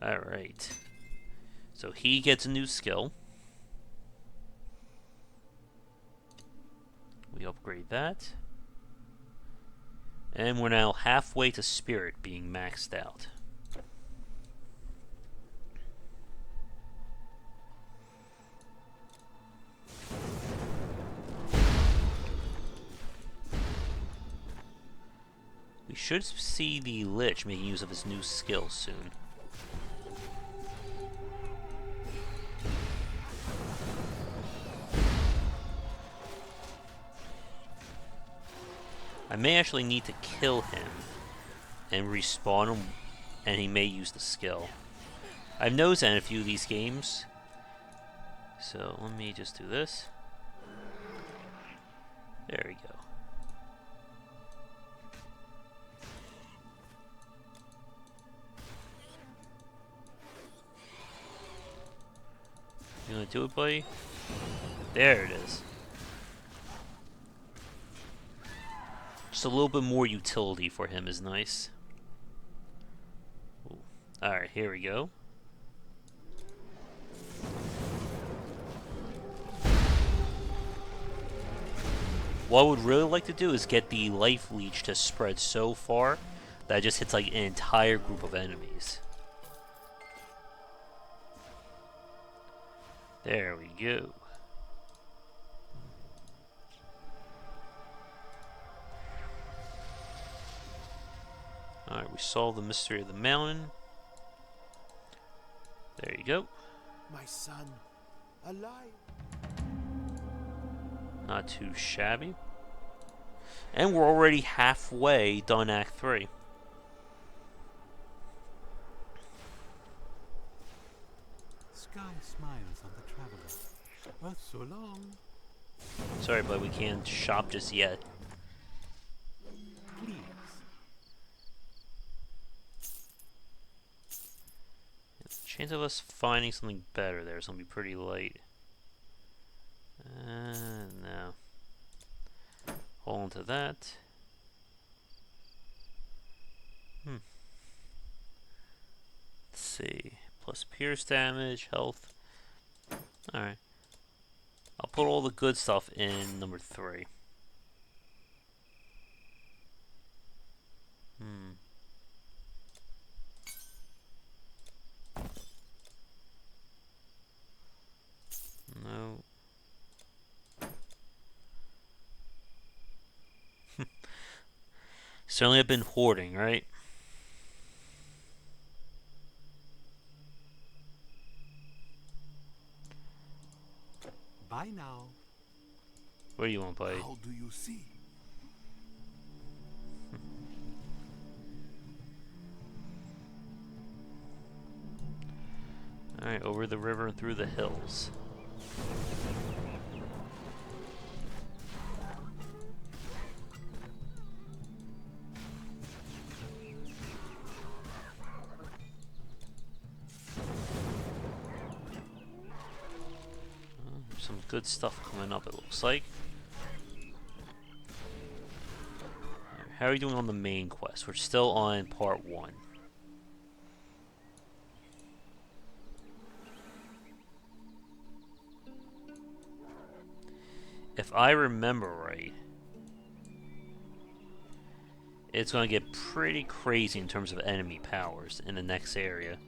Alright. So he gets a new skill. We upgrade that. And we're now halfway to Spirit being maxed out. We should see the Lich making use of his new skill soon. I may actually need to kill him and respawn him, and he may use the skill. I've noticed that in a few of these games. So let me just do this. There we go. You gonna do it, buddy? There it is. Just a little bit more utility for him is nice. Alright, here we go. What I would really like to do is get the life leech to spread so far that it just hits like an entire group of enemies. There we go. Alright, we solved the mystery of the mountain. There you go. My son, alive. Not too shabby. And we're already halfway done Act 3. Sky smiles on the traveler. Earth so long, Sorry, but we can't shop just yet. Please. Chance of us finding something better there is gonna be pretty light. No. Hold on to that. Let's see. Plus pierce damage, health. Alright. I'll put all the good stuff in number 3. No. Certainly have been hoarding, right? Bye now. What do you want, buddy? How do you see? Alright, over the river and through the hills. Some good stuff coming up, it looks like. How are you doing on the main quest? We're still on part 1. If I remember right, it's going to get pretty crazy in terms of enemy powers in the next area.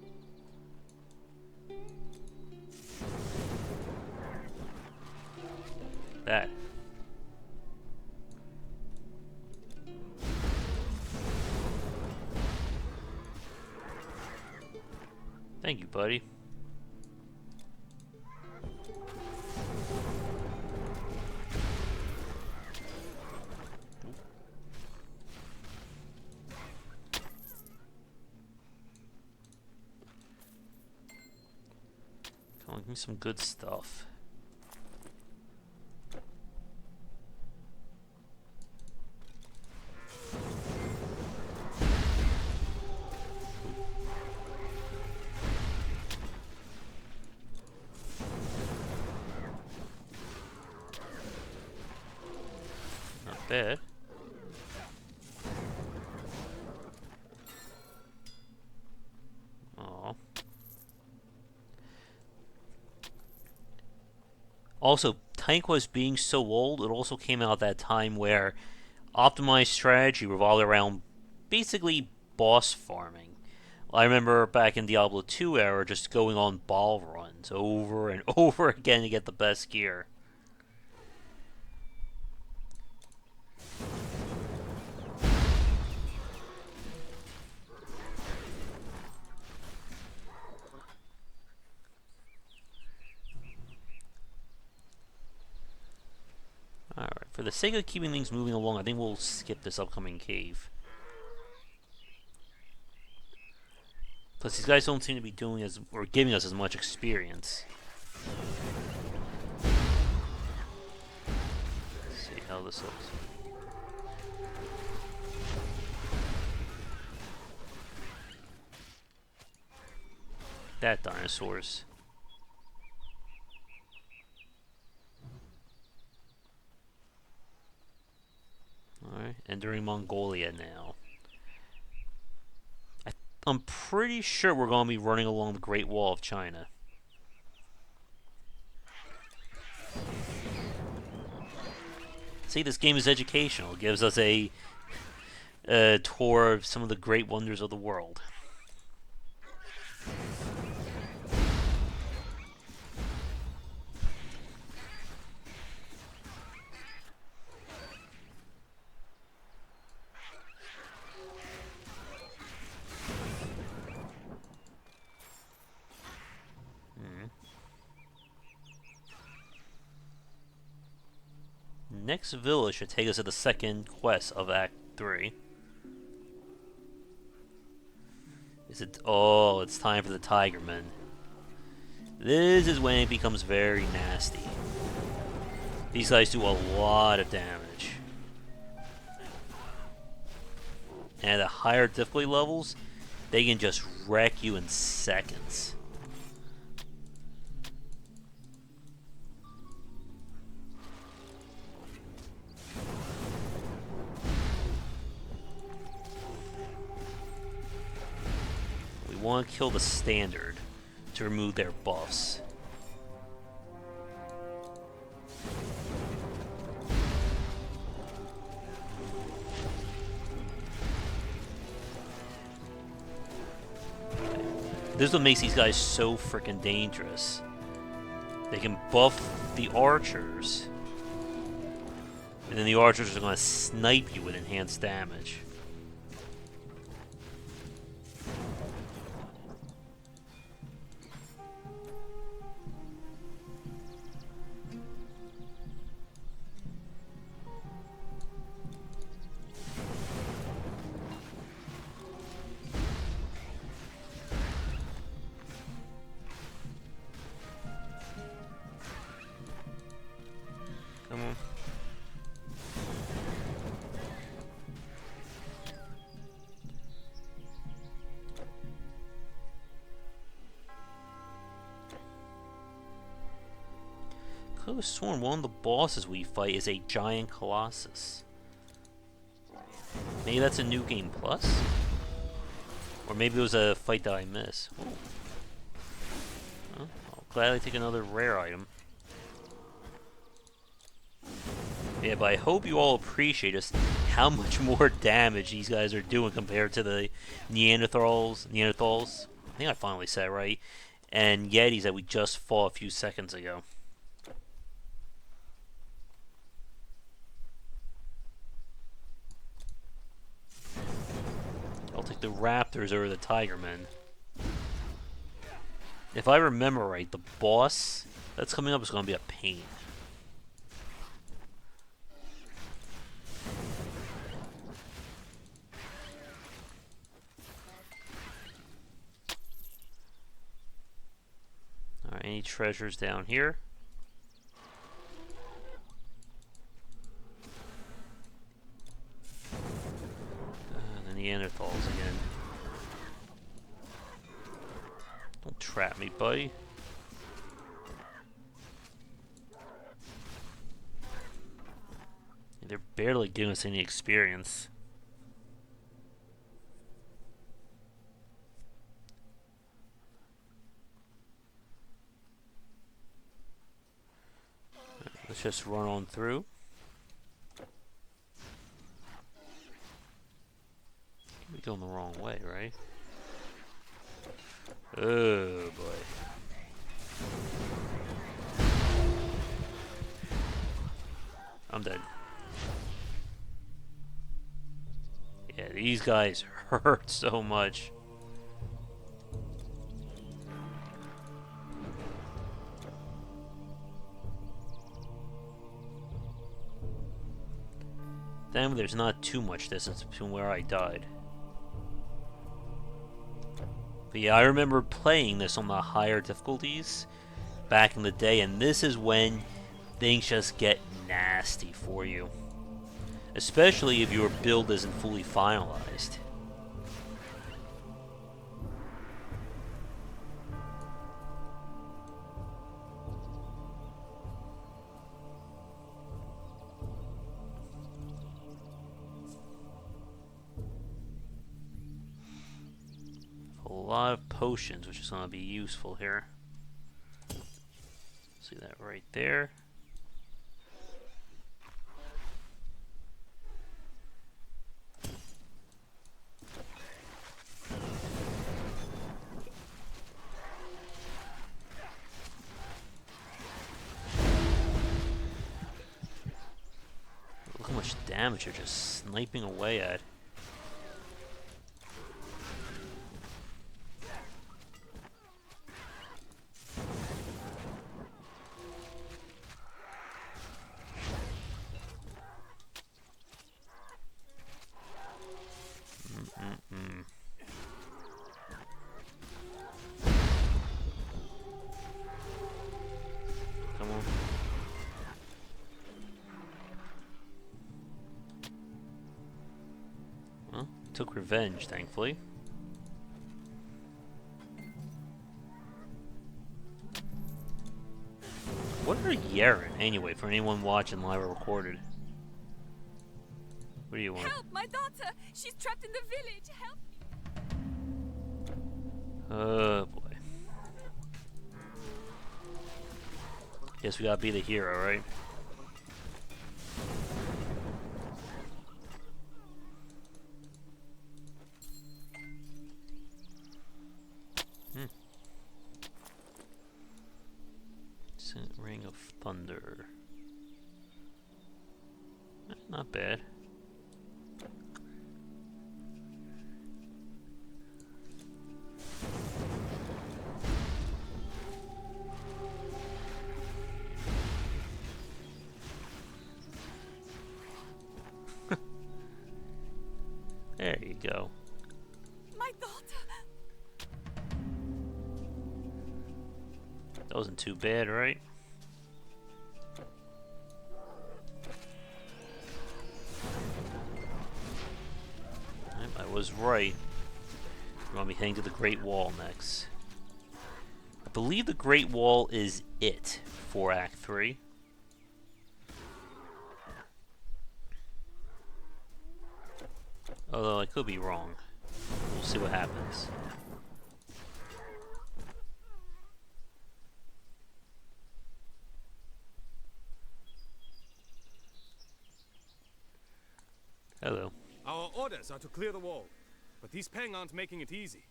That. Thank you, buddy. Come on, give me some good stuff. Bad. Aww. Also, Tank was being so old, it also came out at that time where optimized strategy revolved around basically boss farming. I remember back in Diablo 2 era just going on ball runs over and over again to get the best gear. Alright, for the sake of keeping things moving along, I think we'll skip this upcoming cave. Plus, these guys don't seem to be doing or giving us as much experience. Let's see how this looks. That dinosaurs. Alright, entering Mongolia now. I'm pretty sure we're going to be running along the Great Wall of China. See, this game is educational. It gives us a tour of some of the great wonders of the world. Next village should take us to the second quest of Act 3. Is it? Oh, it's time for the Tigerman. This is when it becomes very nasty. These guys do a lot of damage. And at the higher difficulty levels, they can just wreck you in seconds. We want to kill the standard to remove their buffs. This is what makes these guys so freaking dangerous. They can buff the archers, and then the archers are going to snipe you with enhanced damage. Come on. Could have sworn one of the bosses we fight is a giant colossus. Maybe that's a new game plus? Or maybe it was a fight that I missed. Ooh. Well, I'll gladly take another rare item. Yeah, but I hope you all appreciate just how much more damage these guys are doing compared to the Neanderthals, I think I finally said it right, and Yetis that we just fought a few seconds ago. I'll take the Raptors over the Tigerman. If I remember right, the boss that's coming up is going to be a pain. Alright, any treasures down here? The Neanderthals again. Don't trap me, buddy. They're barely giving us any experience. Let's just run on through. We're going the wrong way, right? Oh boy. I'm dead. Yeah, these guys hurt so much. Then there's not too much distance between where I died. But yeah, I remember playing this on the higher difficulties back in the day, and this is when things just get nasty for you. Especially if your build isn't fully finalized. A lot of potions, which is going to be useful here. See that right there. Look how much damage you're just sniping away at. Come on. took revenge, thankfully. What are Yaren, anyway, for anyone watching live or recorded? What do you want? Help, my daughter! She's trapped in the village! Help me! Oh boy. Guess we gotta be the hero, right? Ring of Thunder. Not bad. There you go. My daughter! That wasn't too bad, right? I was right. We're gonna be heading to the Great Wall next. I believe the Great Wall is it for Act 3. Although I could be wrong. We'll see what happens. Hello. Our orders are to clear the wall, but these Peng aren't making it easy.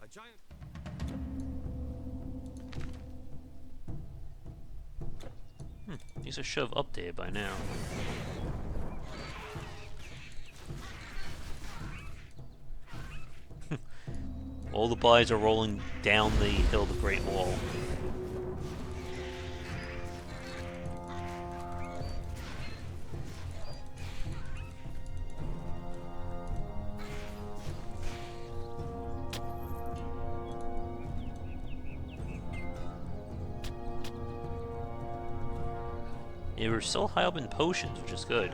A giant... These are should have updated by now. All the bodies are rolling down the hill of the Great Wall. Yeah, we're still high up in potions, which is good.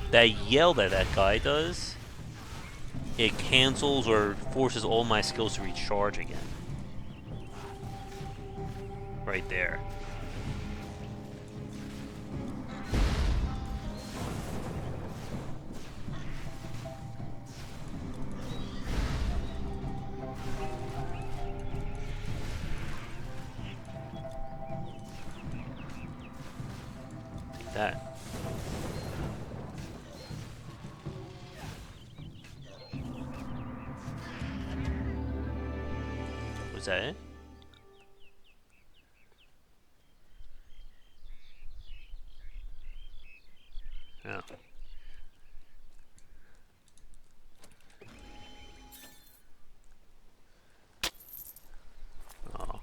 That yell that guy does, it cancels or forces all my skills to recharge again. Right there. Take that. Was that it? Oh. Oh.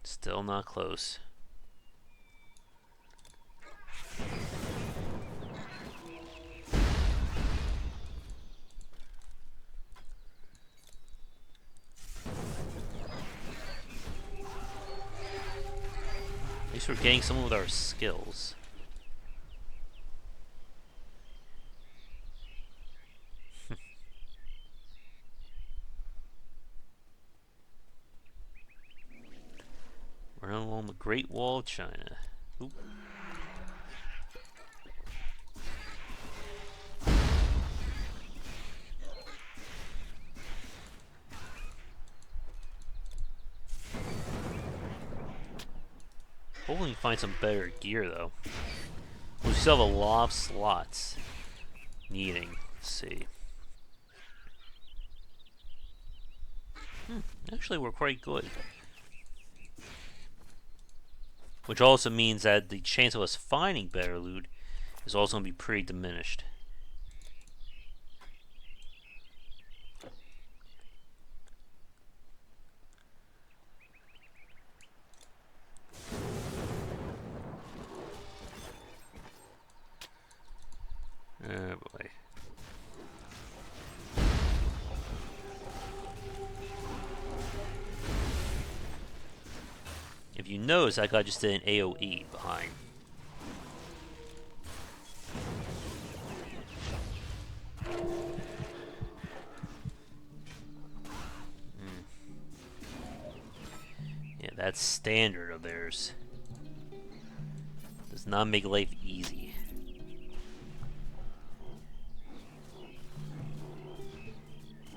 Still not close. At least we're getting some of our skills. We're along the Great Wall of China. Oop. Hopefully we find some better gear though. We still have a lot of slots needing. Let's see. Actually, we're quite good. Which also means that the chance of us finding better loot is also going to be pretty diminished. Oh boy. If you notice, that guy just did an AoE behind. Yeah, that's standard of theirs. Does not make life easy.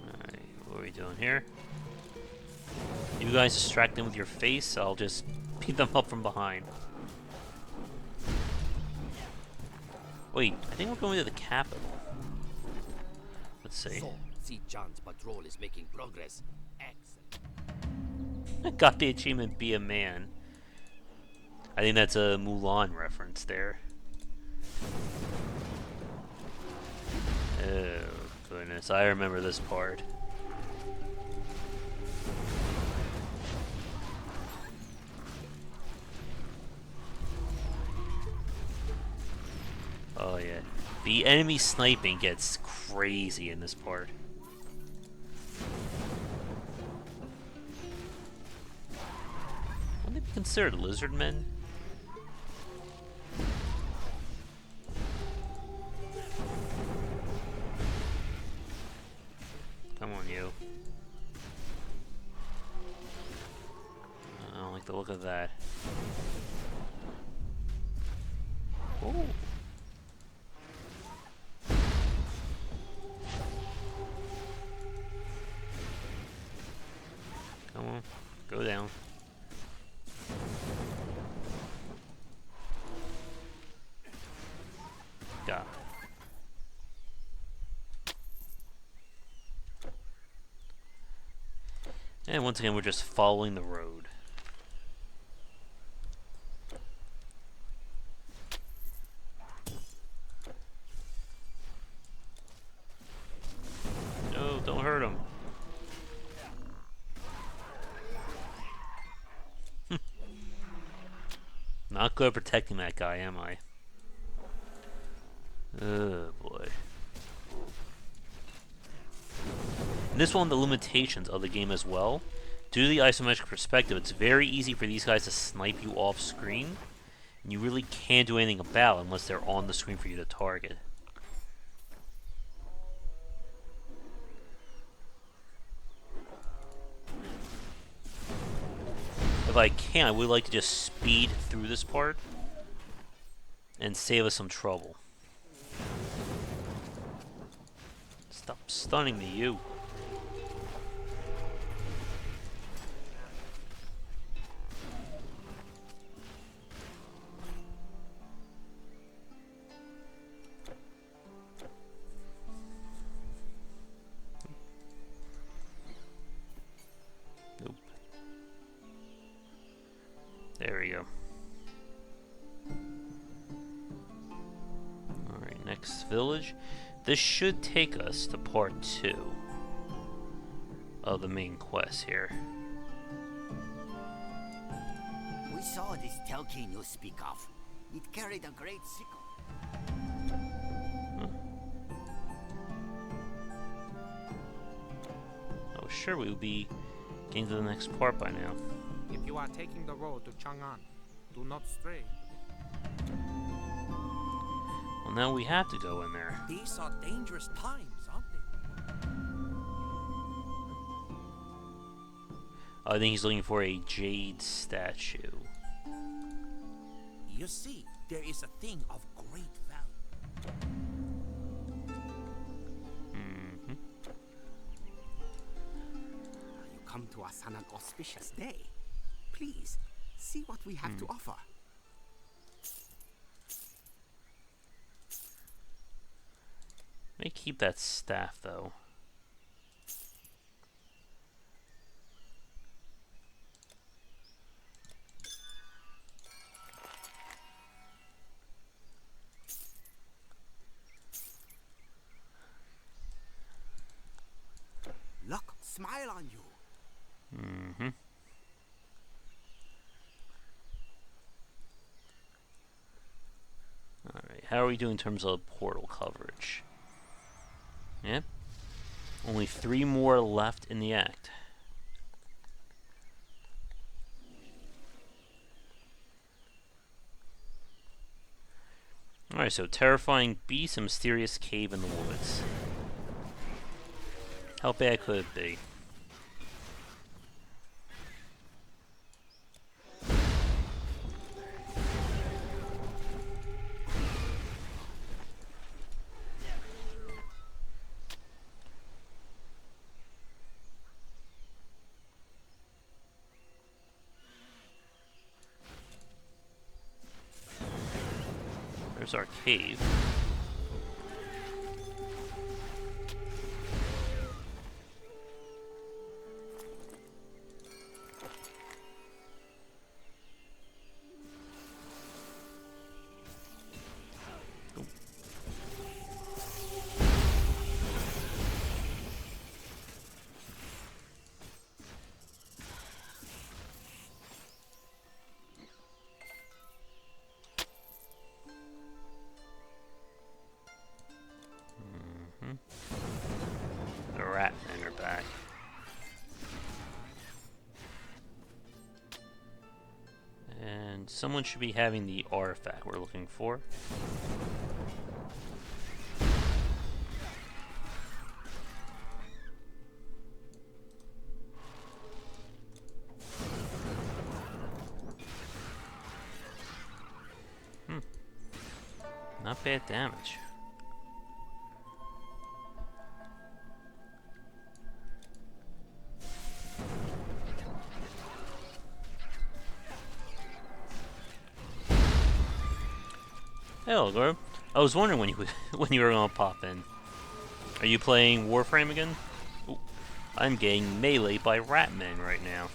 Alright, what are we doing here? You guys distract them with your face, I'll just beat them up from behind. Wait, I think we're going to the capital. Let's see. So, see John's patrol is making progress. Excellent. I got the achievement, Be a Man. I think that's a Mulan reference there. Oh, goodness. I remember this part. Oh, yeah. The enemy sniping gets crazy in this part. Wouldn't they be considered lizard men? Come on, you. I don't like the look of that. Ooh. Come on, go down. Got it. And once again, we're just following the road. No, don't hurt him. Not good at protecting that guy, am I? Oh boy. And this one, the limitations of the game as well. Due to the isometric perspective, it's very easy for these guys to snipe you off screen. And you really can't do anything about it unless they're on the screen for you to target. If I can, I would like to just speed through this part and save us some trouble. Stop stunning me, you. Nope. There we go. Alright, next village. This should take us to part 2 of the main quest here. We saw this Telkeen you speak of. It carried a great sickle. Oh, sure, we will be getting to the next part by now. If you are taking the road to Chang'an, do not stray. Well, now we have to go in there. These are dangerous times, aren't they? I think he's looking for a jade statue. You see, there is a thing of great value. Mm-hmm. You come to us on an auspicious day. Please, see what we have to offer. Let me keep that staff, though. Luck, smile on you. Mm-hmm. Alright, how are we doing in terms of portal coverage? Yep. Only 3 more left in the act. Alright, so terrifying beast and mysterious cave in the woods. How bad could it be? There's our cave. The rat men are back. And someone should be having the artifact we're looking for. Not bad damage. Hello, Goro. I was wondering when you when you were gonna pop in. Are you playing Warframe again? Ooh, I'm getting melee by ratmen right now.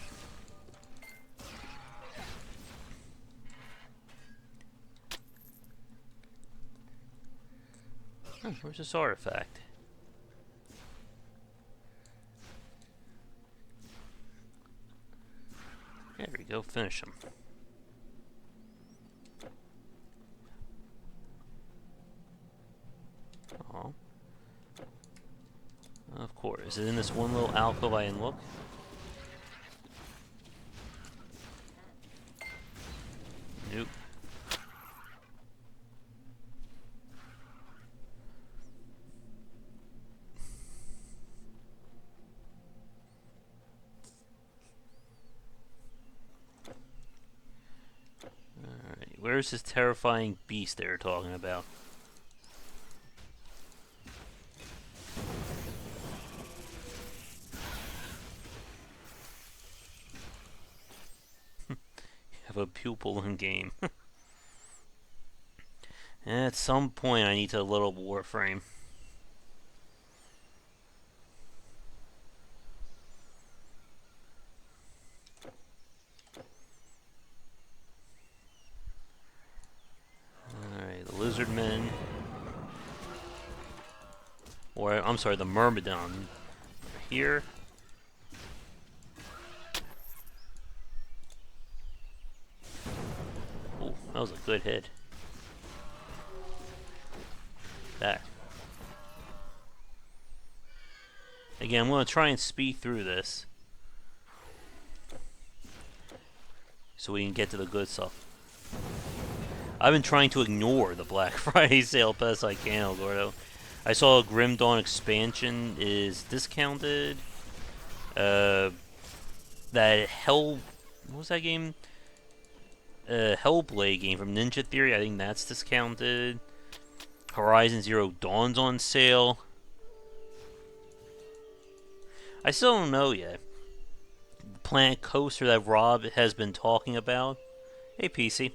Oh, where's this artifact? There we go. Finish him. Oh. Of course. Is it in this one little alcove I can look? Nope. Alright, where's this terrifying beast they were talking about? A pupil in game. At some point I need to load up Warframe. Alright, the lizard men. Or I'm sorry, the myrmidon. Here. That was a good hit. That. Again, I'm going to try and speed through this so we can get to the good stuff. I've been trying to ignore the Black Friday sale best I can, Algordo. I saw a Grim Dawn expansion is discounted. That Hell... What was that game? Hellblade game from Ninja Theory, I think that's discounted. Horizon Zero Dawn's on sale. I still don't know yet. Planet Coaster that Rob has been talking about. Hey, PC.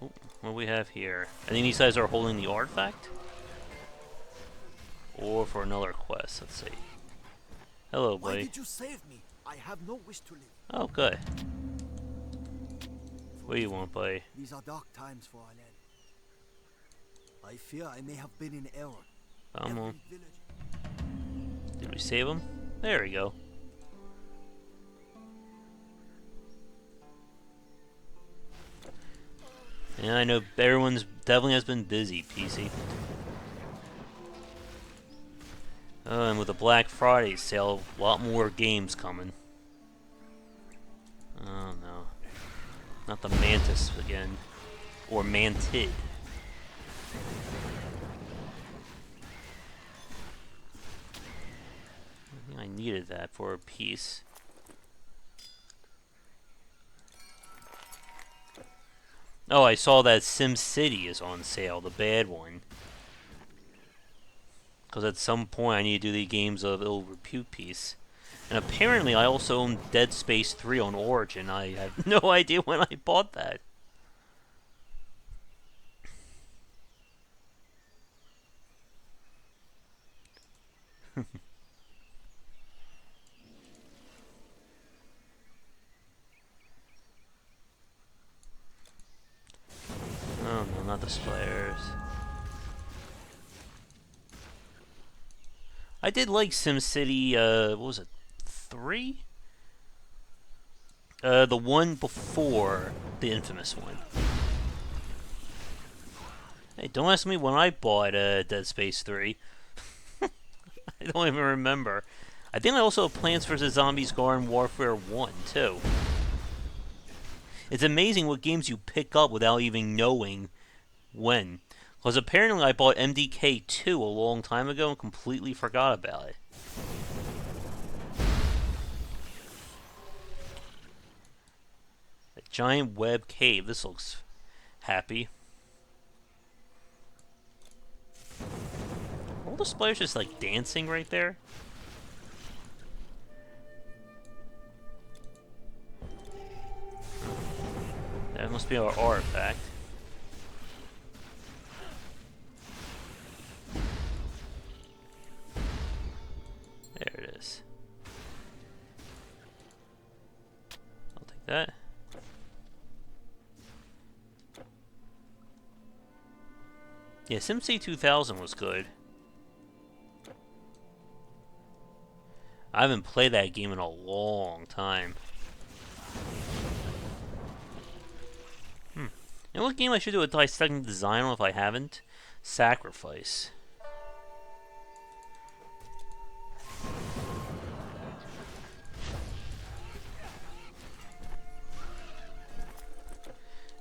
Oh, what do we have here? I think these guys are holding the artifact. Or for another quest, let's see. Hello, buddy. Why did you save me? I have no wish to live. Oh, good. What do you want, buddy? These are dark times for our land. I fear I may have been in error. Come on. Every village... Did we save him? There we go. And I know everyone's definitely has been busy, PC. And with the Black Friday sale, a lot more games coming. Oh no. Not the mantis again. Or mantid. I think I needed that for a piece. Oh, I saw that SimCity is on sale, the bad one. Because at some point I need to do the games of ill repute piece. And apparently I also own Dead Space 3 on Origin. I have no idea when I bought that. Oh no, not the spiders. I did like SimCity, what was it, 3? The one before the infamous one. Hey, don't ask me when I bought Dead Space 3. I don't even remember. I think I also have Plants vs. Zombies Garden Warfare 1, too. It's amazing what games you pick up without even knowing when. Because apparently I bought MDK 2 a long time ago and completely forgot about it. A giant web cave. This looks happy. All the spiders just like dancing right there. That must be our artifact. There it is. I'll take that. Yeah, SimCity 2000 was good. I haven't played that game in a long time. You know what game I should do a Dissecting Design on if I haven't? Sacrifice.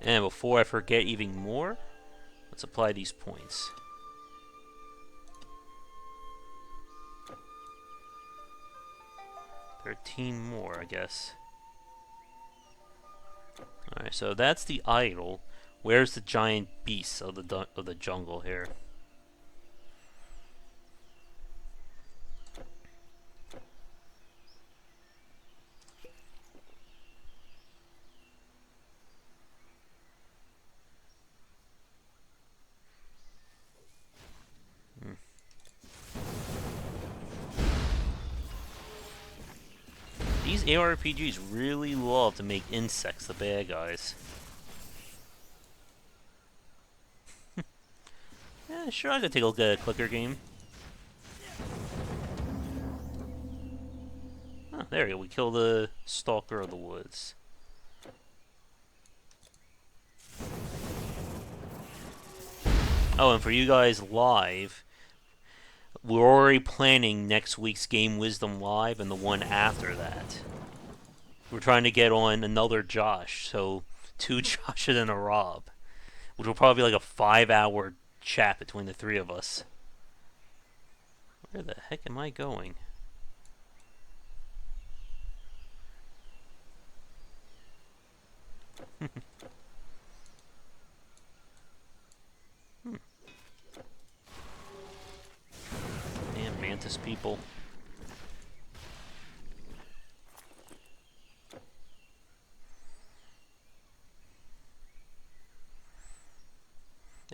And before I forget even more, let's apply these points. $13 more, I guess. Alright, so that's the idol. Where's the giant beasts of the jungle here? These ARPGs really love to make insects the bad guys. Yeah, sure, I could take a look at a clicker game. Oh, there we go. We kill the stalker of the woods. Oh, and for you guys live, we're already planning next week's Game Wisdom Live and the one after that. We're trying to get on another Josh, so 2 Joshes and a Rob, which will probably be like a 5-hour chat between the 3 of us. Where the heck am I going? Damn mantis people.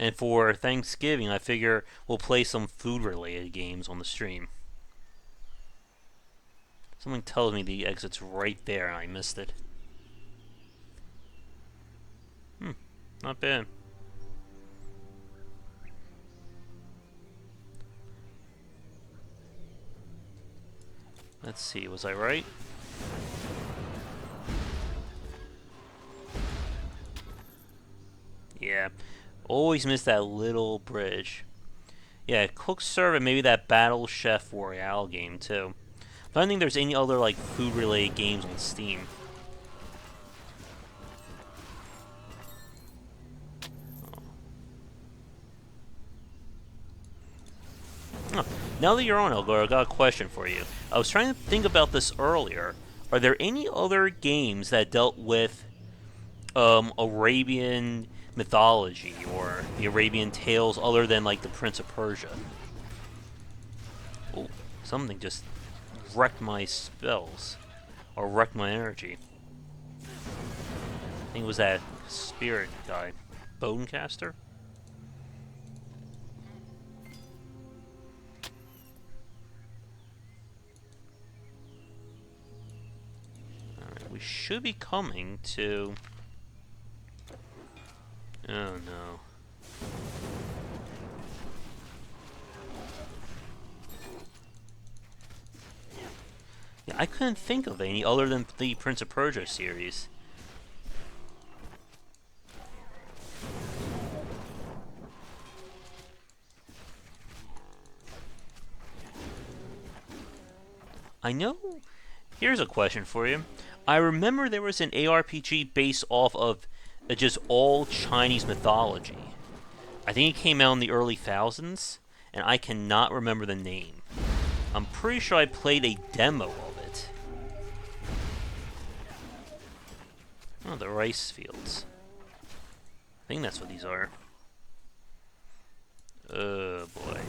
And for Thanksgiving, I figure we'll play some food-related games on the stream. Something tells me the exit's right there and I missed it. Not bad. Let's see, was I right? Yeah. Always miss that little bridge. Yeah, Cook Serve and maybe that Battle Chef Royale game too. But I don't think there's any other like food-related games on Steam. Huh. Now that you're on, Elgar, I got a question for you. I was trying to think about this earlier. Are there any other games that dealt with Arabian mythology or the Arabian tales other than like the Prince of Persia? Oh, something just wrecked my spells or wrecked my energy. I think it was that spirit guy, Bonecaster. Alright, we should be coming to... Oh no. Yeah, I couldn't think of any other than the Prince of Persia series. I know. Here's a question for you. I remember there was an ARPG based off of just all Chinese mythology. I think it came out in the early thousands, and I cannot remember the name. I'm pretty sure I played a demo of it. Oh, the rice fields. I think that's what these are. Oh boy.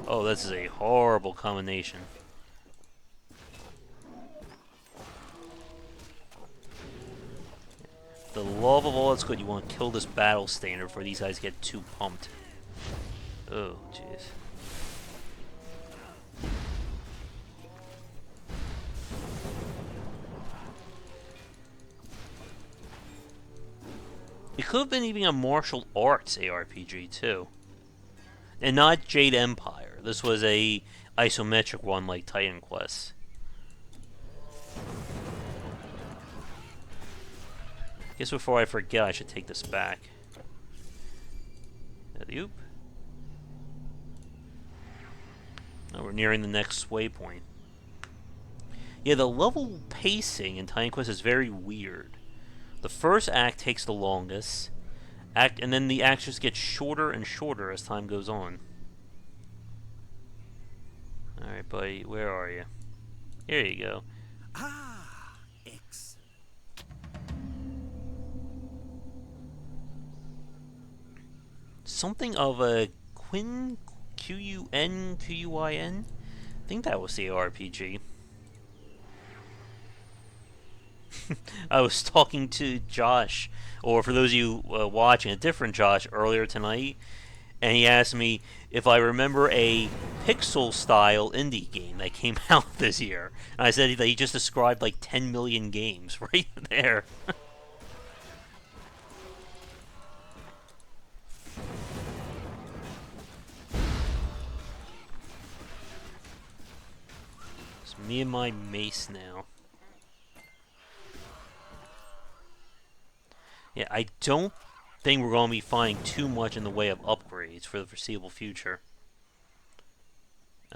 Oh, this is a horrible combination. The love of all that's good, you want to kill this battle standard before these guys get too pumped. Oh, jeez. It could have been even a martial arts ARPG too. And not Jade Empire. This was a isometric one like Titan Quest. Guess before I forget, I should take this back. Oop. Now we're nearing the next waypoint. Yeah, the level pacing in Titan Quest is very weird. The first act takes the longest, and then the acts just get shorter and shorter as time goes on. Alright, buddy, where are you? Here you go. Ah, X. Something of a Quin, Q-U-N, Q-U-I-N? I think that was the RPG. I was talking to Josh, or for those of you watching, a different Josh earlier tonight, and he asked me if I remember a pixel-style indie game that came out this year. And I said that he just described like 10 million games right there. It's me and my mace now. Yeah, I don't think we're going to be finding too much in the way of upgrades for the foreseeable future.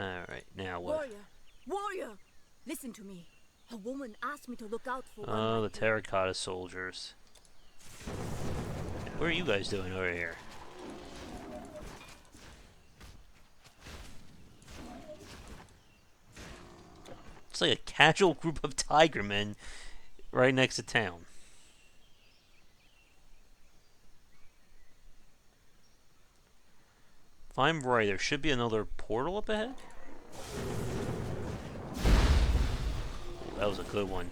Alright, now what? Warrior! Warrior! Listen to me. A woman asked me to look out for one Oh, the like you. Terracotta soldiers. What are you guys doing over here? It's like a casual group of Tigermen right next to town. If I'm right, there should be another portal up ahead. Ooh, that was a good one.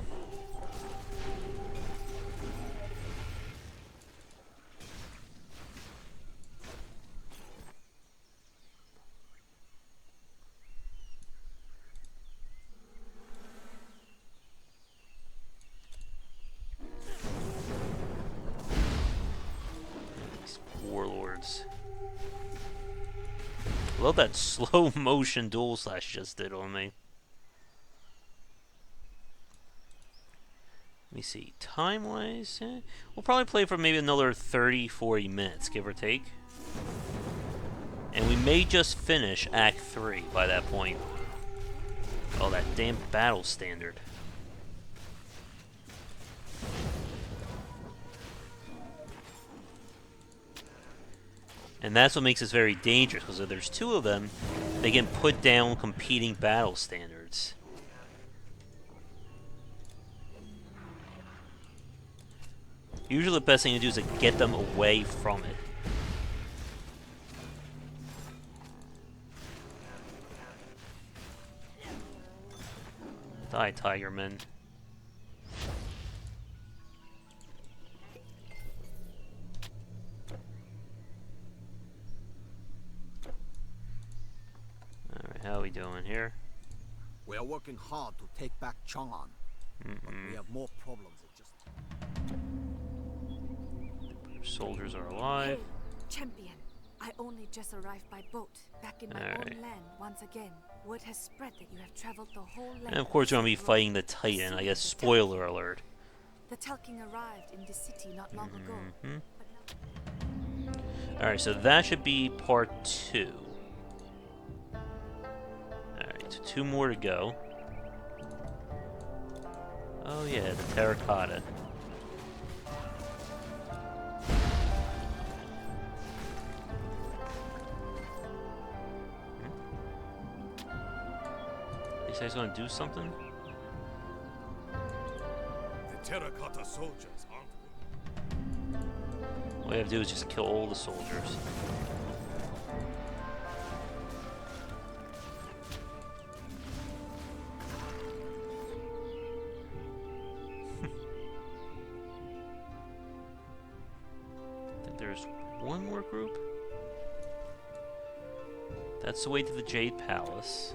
These warlords. Love that slow motion dual slash just did on me. Let me see. Time wise, we'll probably play for maybe another 30-40 minutes, give or take. And we may just finish Act 3 by that point. Oh, that damn battle standard. And that's what makes this very dangerous, because if there's two of them, they can put down competing battle standards. Usually the best thing to do is to get them away from it. Die, Tigerman. Alright, how are we doing here? We are working hard to take back Chang'an. But we have more problems than just... Soldiers are alive. Hail, champion. I only just arrived by boat, back in my own land once again. Word has spread that you have traveled the whole land. And of course you're going to be fighting the Titan, I guess, spoiler alert. The Talking arrived in this city not long ago. Alright, so that should be part 2. Alright, so 2 more to go. Oh yeah, the Terracotta. These guys gonna do something? The Terracotta soldiers aren't All you have to do is just kill all the soldiers. I think there's one more group. That's the way to the Jade Palace.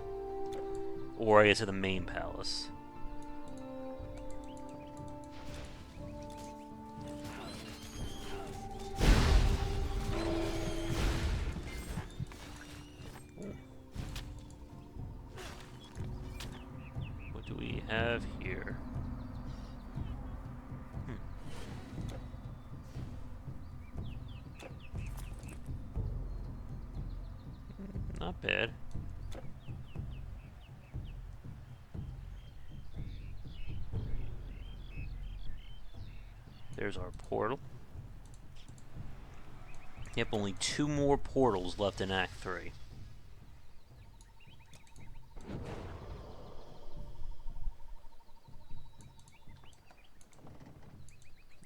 Or I guess to the main palace. What do we have here? Not bad. There's our portal. Yep, only 2 more portals left in Act 3.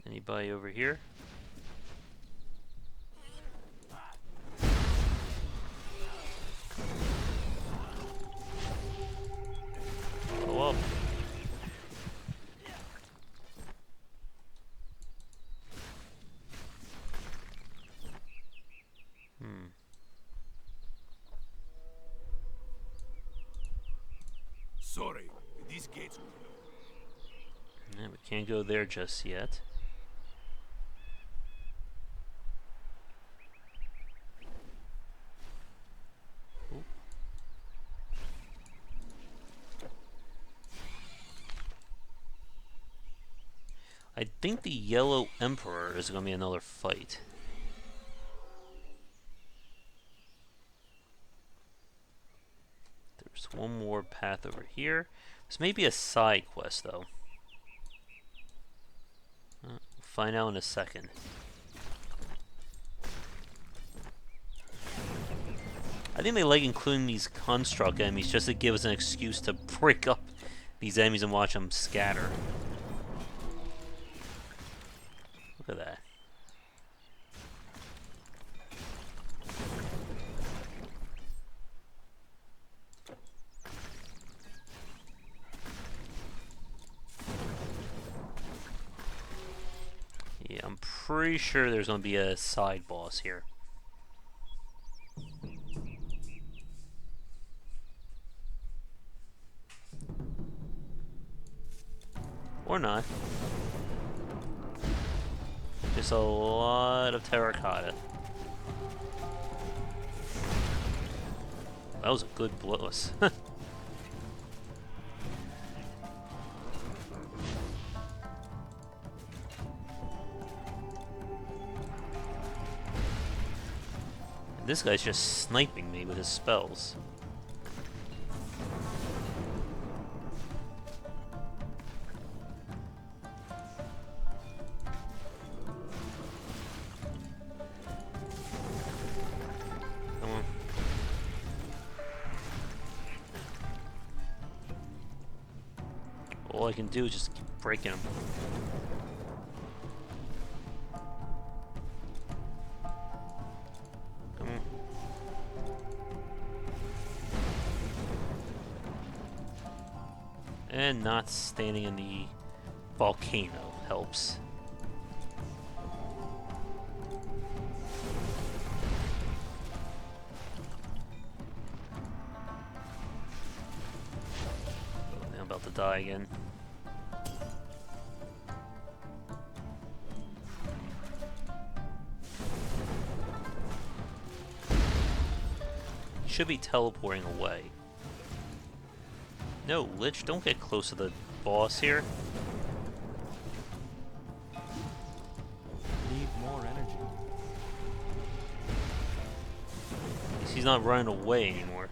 Anybody over here? Follow up. Sorry, these gates. Yeah, we can't go there just yet. Ooh. I think the Yellow Emperor is going to be another fight. There's one more path over here. This may be a side quest, though. We'll find out in a second. I think they like including these construct enemies just to give us an excuse to break up these enemies and watch them scatter. Look at that. Yeah, I'm pretty sure there's going to be a side boss here. Or not. Just a lot of terracotta. That was a good blow. This guy's just sniping me with his spells. all I can do is just keep breaking them. Come on. And not standing in the volcano helps. Oh, I'm about to die again. Should be teleporting away. No, Lich, don't get close to the boss here. Need more energy. At least he's not running away anymore.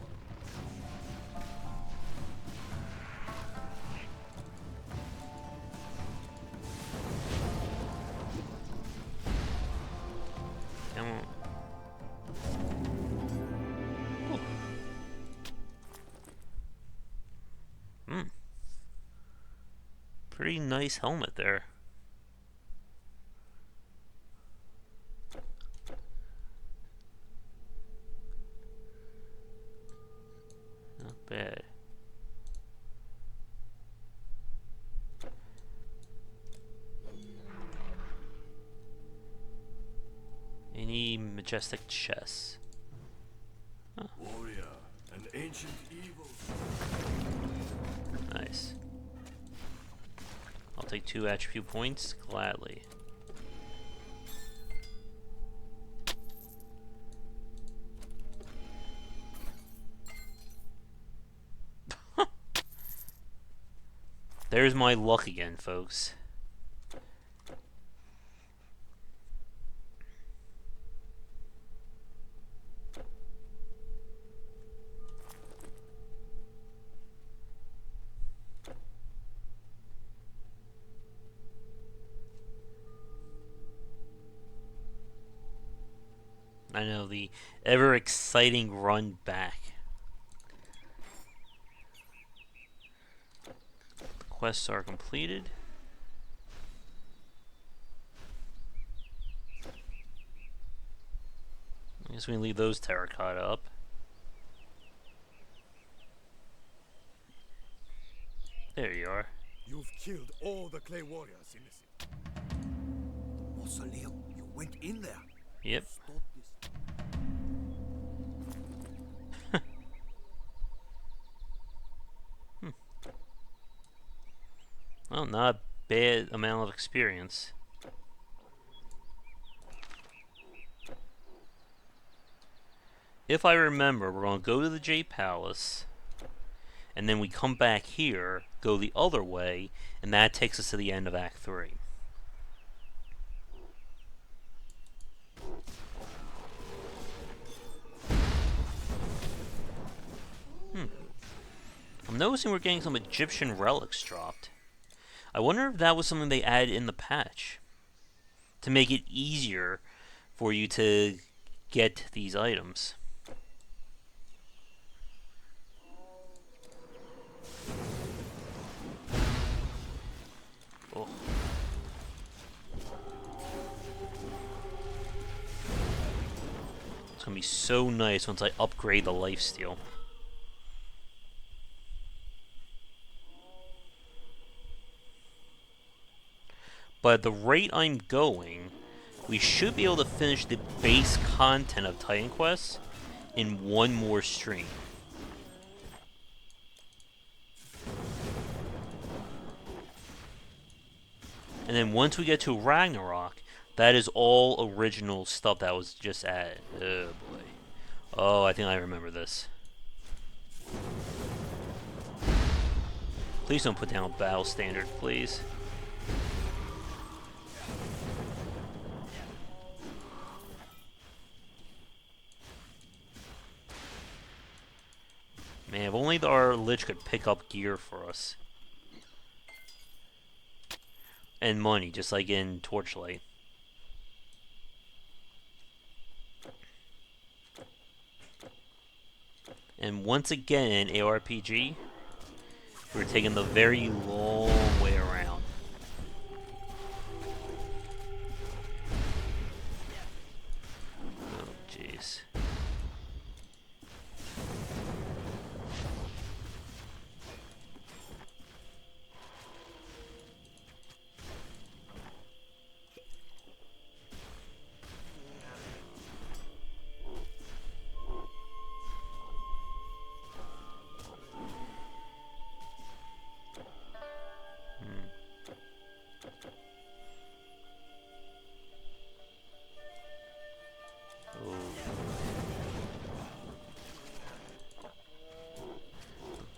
Come on. Pretty nice helmet there. Not bad. Any majestic chests? Huh. Warrior, an ancient evil. Nice. I'll take 2 attribute points gladly. There's my luck again, folks. I know, the ever exciting run back. The quests are completed. I guess we can leave those terracotta up. There you are. You've killed all the clay warriors in the city. Mausoleum, you went in there. Yep. Stop this. Well, not a bad amount of experience. If I remember, we're going to go to the Jade Palace, and then we come back here, go the other way, and that takes us to the end of Act 3. I'm noticing we're getting some Egyptian relics dropped. I wonder if that was something they added in the patch to make it easier for you to get these items. Oh. It's gonna be so nice once I upgrade the lifesteal. But at the rate I'm going, we should be able to finish the base content of Titan Quest in one more stream. And then once we get to Ragnarok, that is all original stuff that was just added. Oh boy. Oh, I think I remember this. Please don't put down battle standard, please. Man, if only our Lich could pick up gear for us. And money, just like in Torchlight. And once again in ARPG, we're taking the very long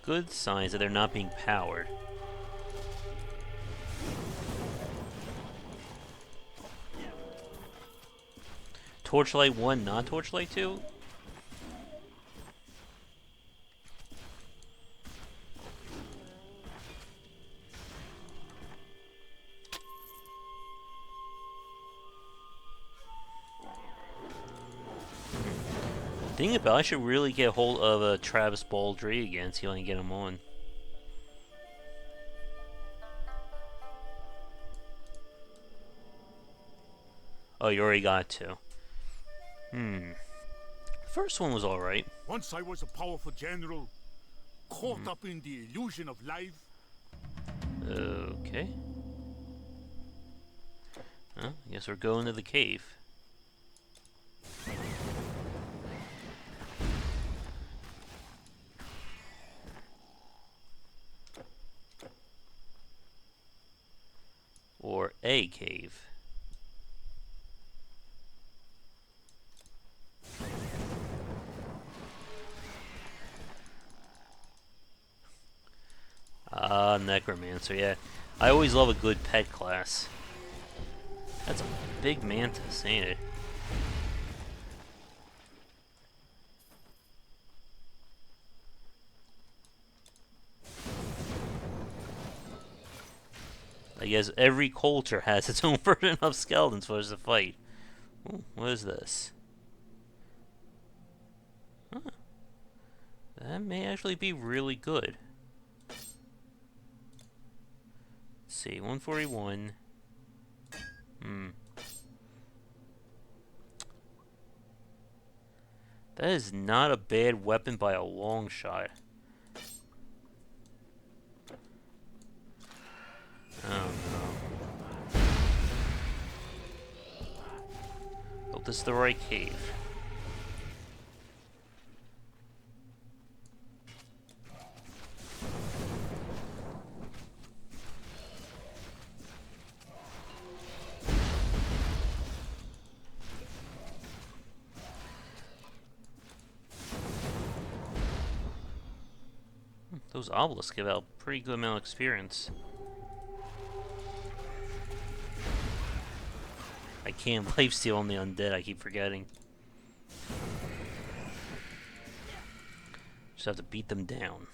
good signs that they're not being powered. Torchlight 1, not Torchlight 2? Think about it, I should really get hold of Travis Baldry again, see if I can get him on. Oh, you already got two. First one was alright. Once I was a powerful general, caught up in the illusion of life. Okay. Well, I guess we're going to the cave. Or a cave. Ah, Necromancer, yeah. I always love a good pet class. That's a big mantis, ain't it? I guess every culture has its own version of skeletons for us to fight. Ooh, what is this? Huh. That may actually be really good. Let's see, 141. That is not a bad weapon by a long shot. Oh no. Hope this is the right cave. Those obelisks give out a pretty good amount of experience. I can't lifesteal on the undead, I keep forgetting. Just have to beat them down.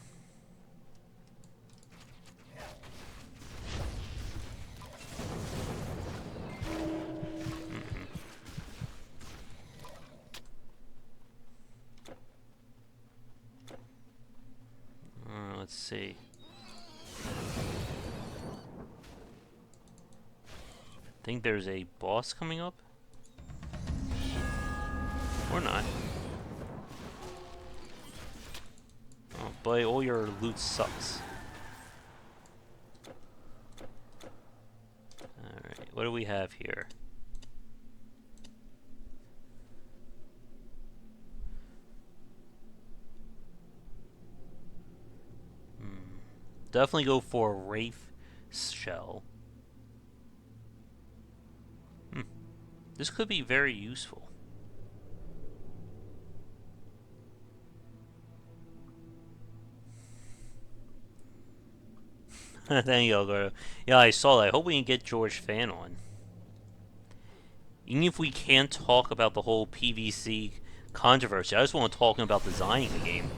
Let's see. Think there's a boss coming up? Or not. Oh, but all your loot sucks. Alright, what do we have here? Definitely go for a Wraith shell. This could be very useful. Thank you, Alberto. Yeah, I saw that. I hope we can get George Fan on. Even if we can't talk about the whole PVC controversy, I just want to talk about designing the game.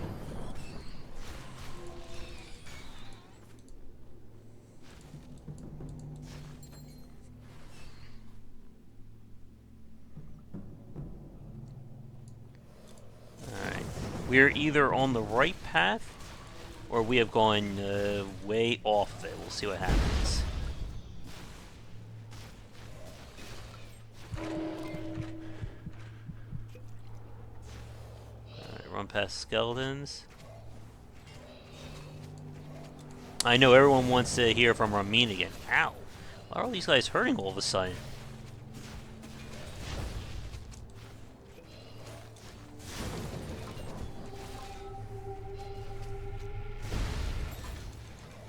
We're either on the right path, or we have gone way off of it. We'll see what happens. Alright, run past skeletons. I know everyone wants to hear from Ramin again. Ow! Why are all these guys hurting all of a sudden?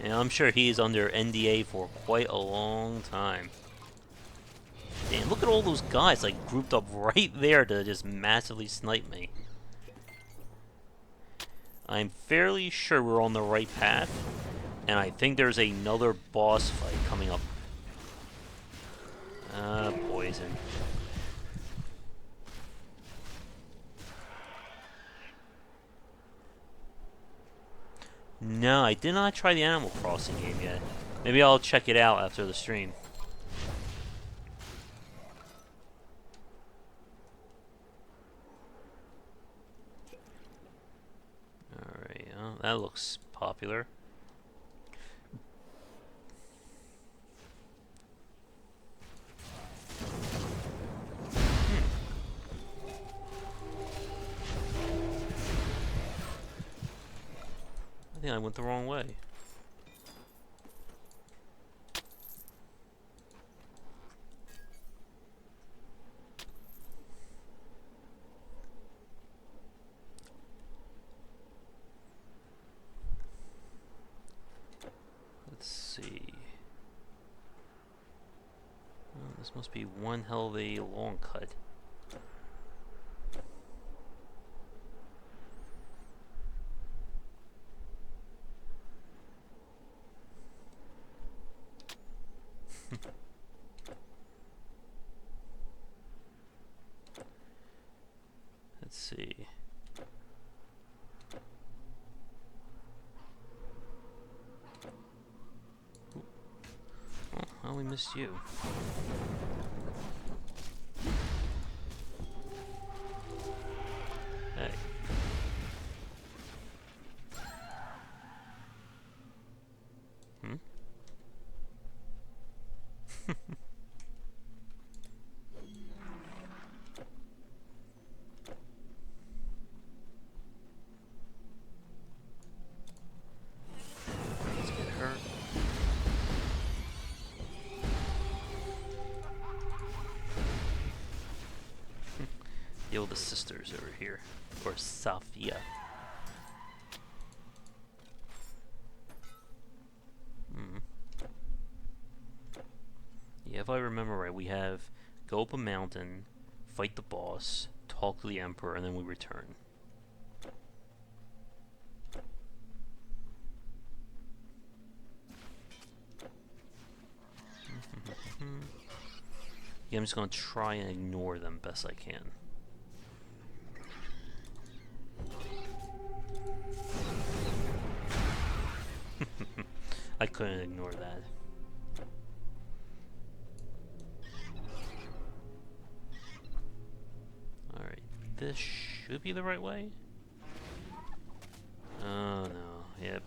And I'm sure he's under NDA for quite a long time. Damn, look at all those guys like grouped up right there to just massively snipe me. I'm fairly sure we're on the right path, and I think there's another boss fight coming up. Poison. No, I did not try the Animal Crossing game yet. Maybe I'll check it out after the stream. Alright, that looks popular. I think I went the wrong way. Let's see. Well, this must be one hell of a long cut. Let's see. Oh, we missed you. Hey. Hmm? Let's get her. The oldest sisters over here, or Safia. Yeah, if I remember right, we have go up a mountain, fight the boss, talk to the Emperor, and then we return. Yeah, I'm just gonna try and ignore them best I can. I couldn't ignore that. Alright, this should be the right way? Oh no, yep.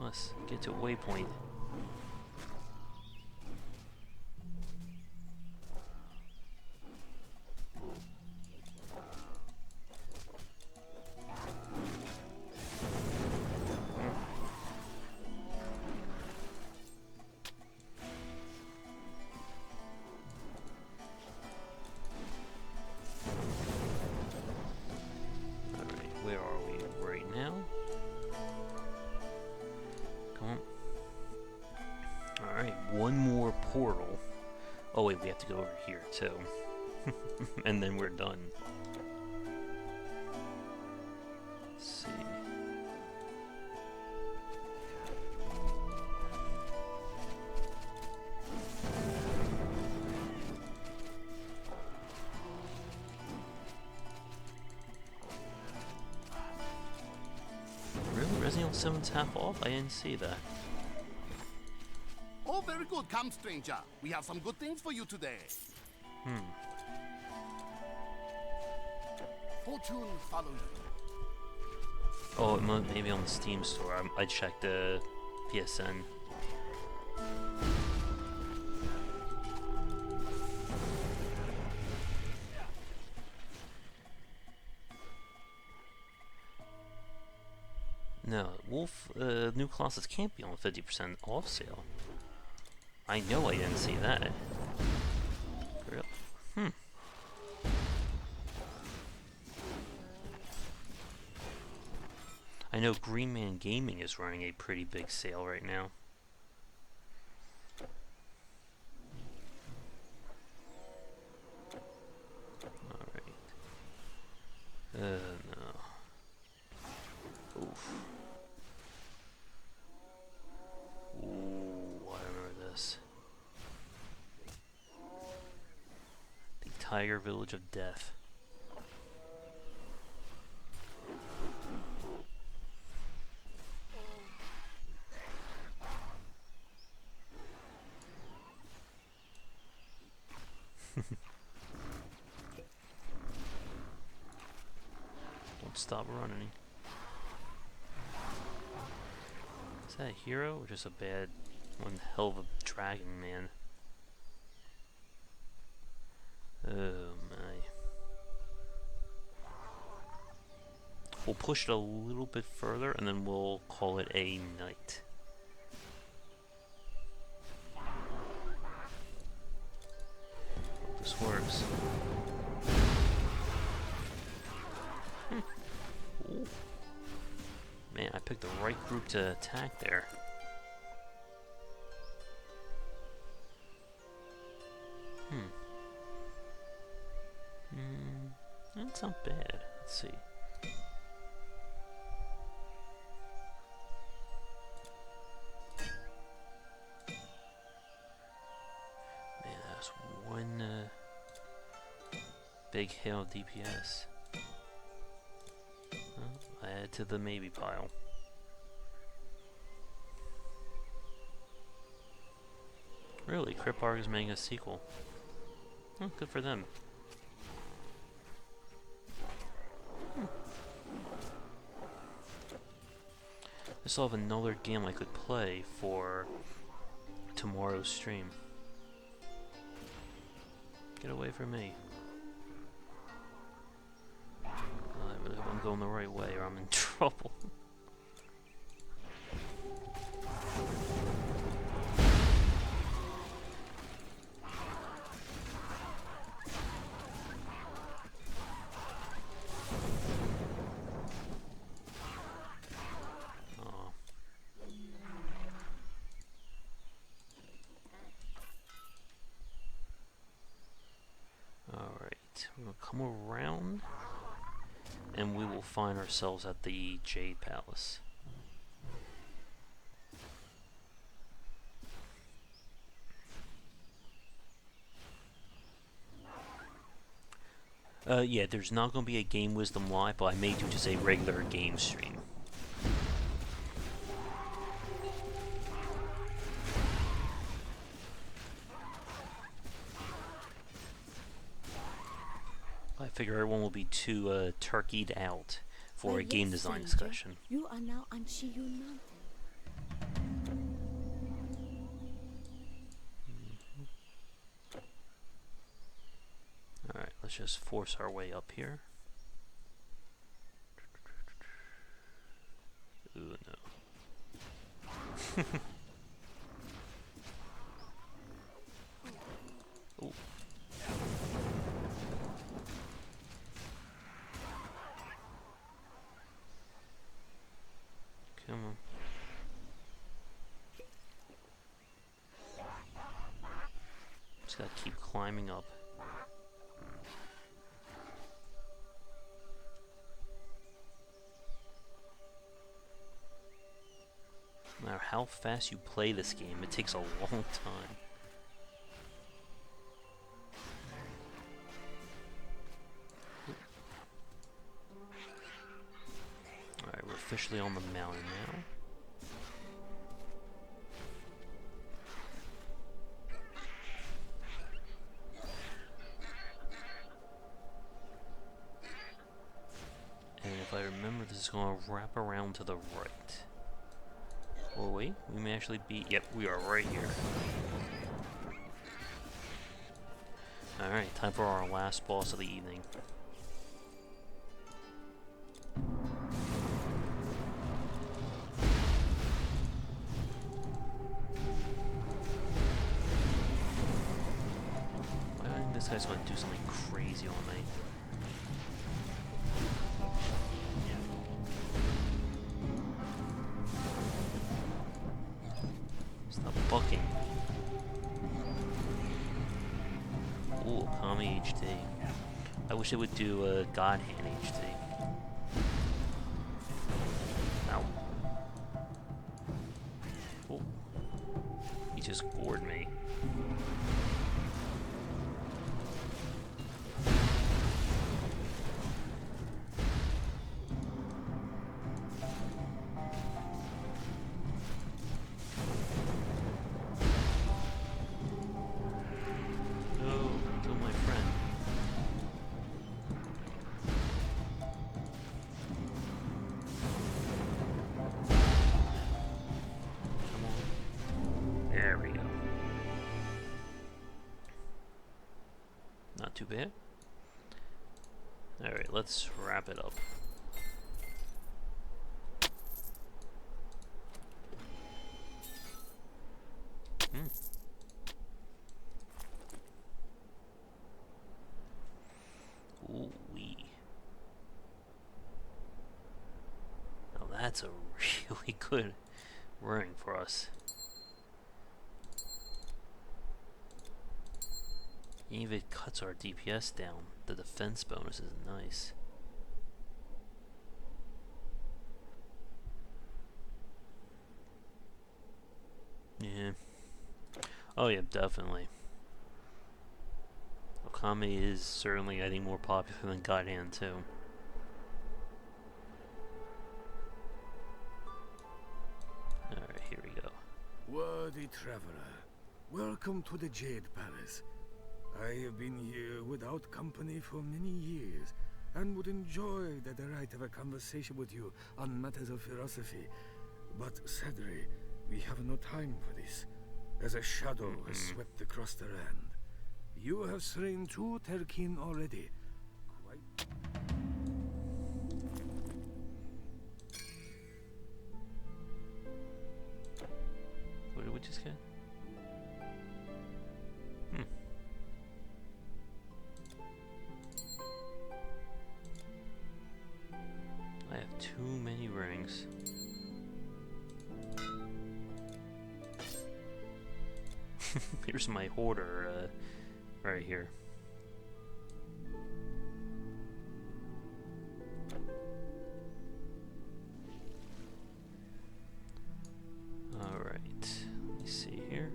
Let's get to a waypoint. Alright, where are we right now? Alright, one more portal. Oh wait, we have to go over here too. And then we're done. Let's see. Really? Resident Evil 7's half off? I didn't see that. Oh, very good. Come, stranger. We have some good things for you today. Fortune follow you. Oh, it might maybe on the Steam store. I checked the PSN. No, Wolf, New Colossus can't be on 50% off sale. I know I didn't see that. For real. I know Green Man Gaming is running a pretty big sale right now. Alright. No. Oof. Ooh, I remember this. The Tiger Village of Death. Don't stop running. Is that a hero or just a bad one hell of a dragon, man? Oh my. We'll push it a little bit further and then we'll call it a night. Hope this works. Ooh. Man, I picked the right group to attack there. That's not bad. Let's see. Man, that's one big hail DPS. Well, add to the maybe pile. Really, Crypt Arc is making a sequel. Oh, good for them. I still have another game I could play for tomorrow's stream. Get away from me. I really hope I'm going the right way or I'm in trouble. We'll come around and we will find ourselves at the Jade Palace. Yeah, there's not going to be a Game Wisdom Live, but I may do just a regular game stream. I figure everyone will be too turkeyed out for a game design discussion. You are now on Shiyun Mountain. Alright, let's just force our way up here. Ooh, no. Ooh. Come on. Just gotta keep climbing up. No matter how fast you play this game, it takes a long time. Alright, we're officially on the mountain now. And if I remember, this is going to wrap around to the right. Oh wait, we may actually be... Yep, we are right here. Alright, time for our last boss of the evening. I think this guy's going to do something crazy on me. I wish they would do a God Hand HD. Ow. Oh. He just gored me. Too bad. Alright, let's wrap it up. Ooh-wee. Now that's a really good ring for us. Even if it cuts our DPS down, the defense bonus is nice. Yeah. Oh yeah, definitely. Okame is certainly, I think, more popular than God Hand too. Alright, here we go. Worthy traveler, welcome to the Jade Palace. I have been here without company for many years, and would enjoy the delight of a conversation with you on matters of philosophy. But sadly, we have no time for this, as a shadow has swept across the land. You have slain 2 Terkin already. Quite... What did we just get? I have too many rings. Here's my hoarder, right here. Alright, let me see here.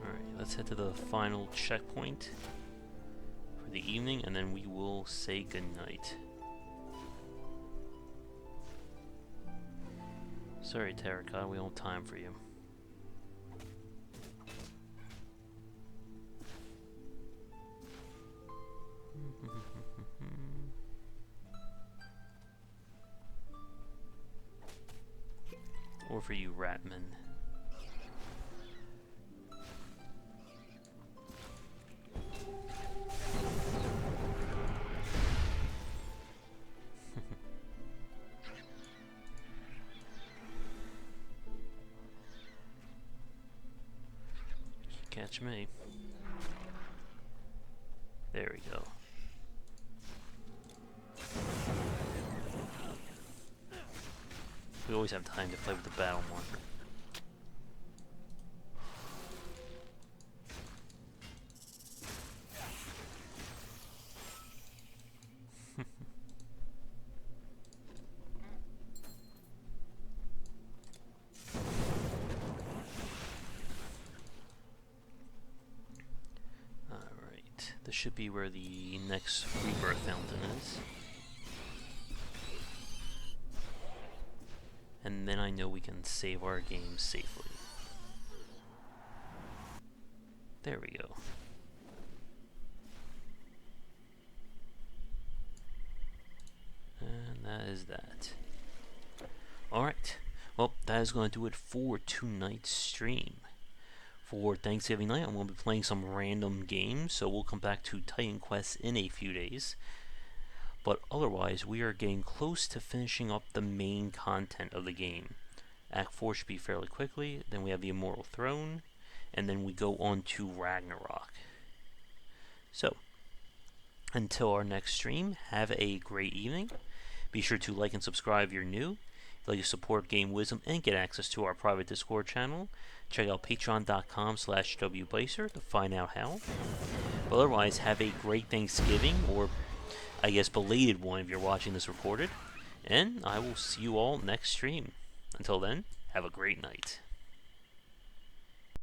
Alright, let's head to the final checkpoint for the evening, and then we will say goodnight. Sorry, Terracotta, we don't have time for you. Or for you, Ratman. Catch me. There we go. We always have time to play with the battle marker. This should be where the next rebirth fountain is. And then I know we can save our game safely. There we go. And that is that. Alright. Well, that is going to do it for tonight's stream. For Thanksgiving night, I'm going to be playing some random games, so we'll come back to Titan Quest in a few days. But otherwise, we are getting close to finishing up the main content of the game. Act 4 should be fairly quickly, then we have the Immortal Throne, and then we go on to Ragnarok. So, until our next stream, have a great evening. Be sure to like and subscribe if you're new, If you'd like to support Game Wisdom and get access to our private Discord channel, check out patreon.com/wbycer to find out how. But otherwise, have a great Thanksgiving, or I guess belated one if you're watching this recorded. And I will see you all next stream. Until then, have a great night.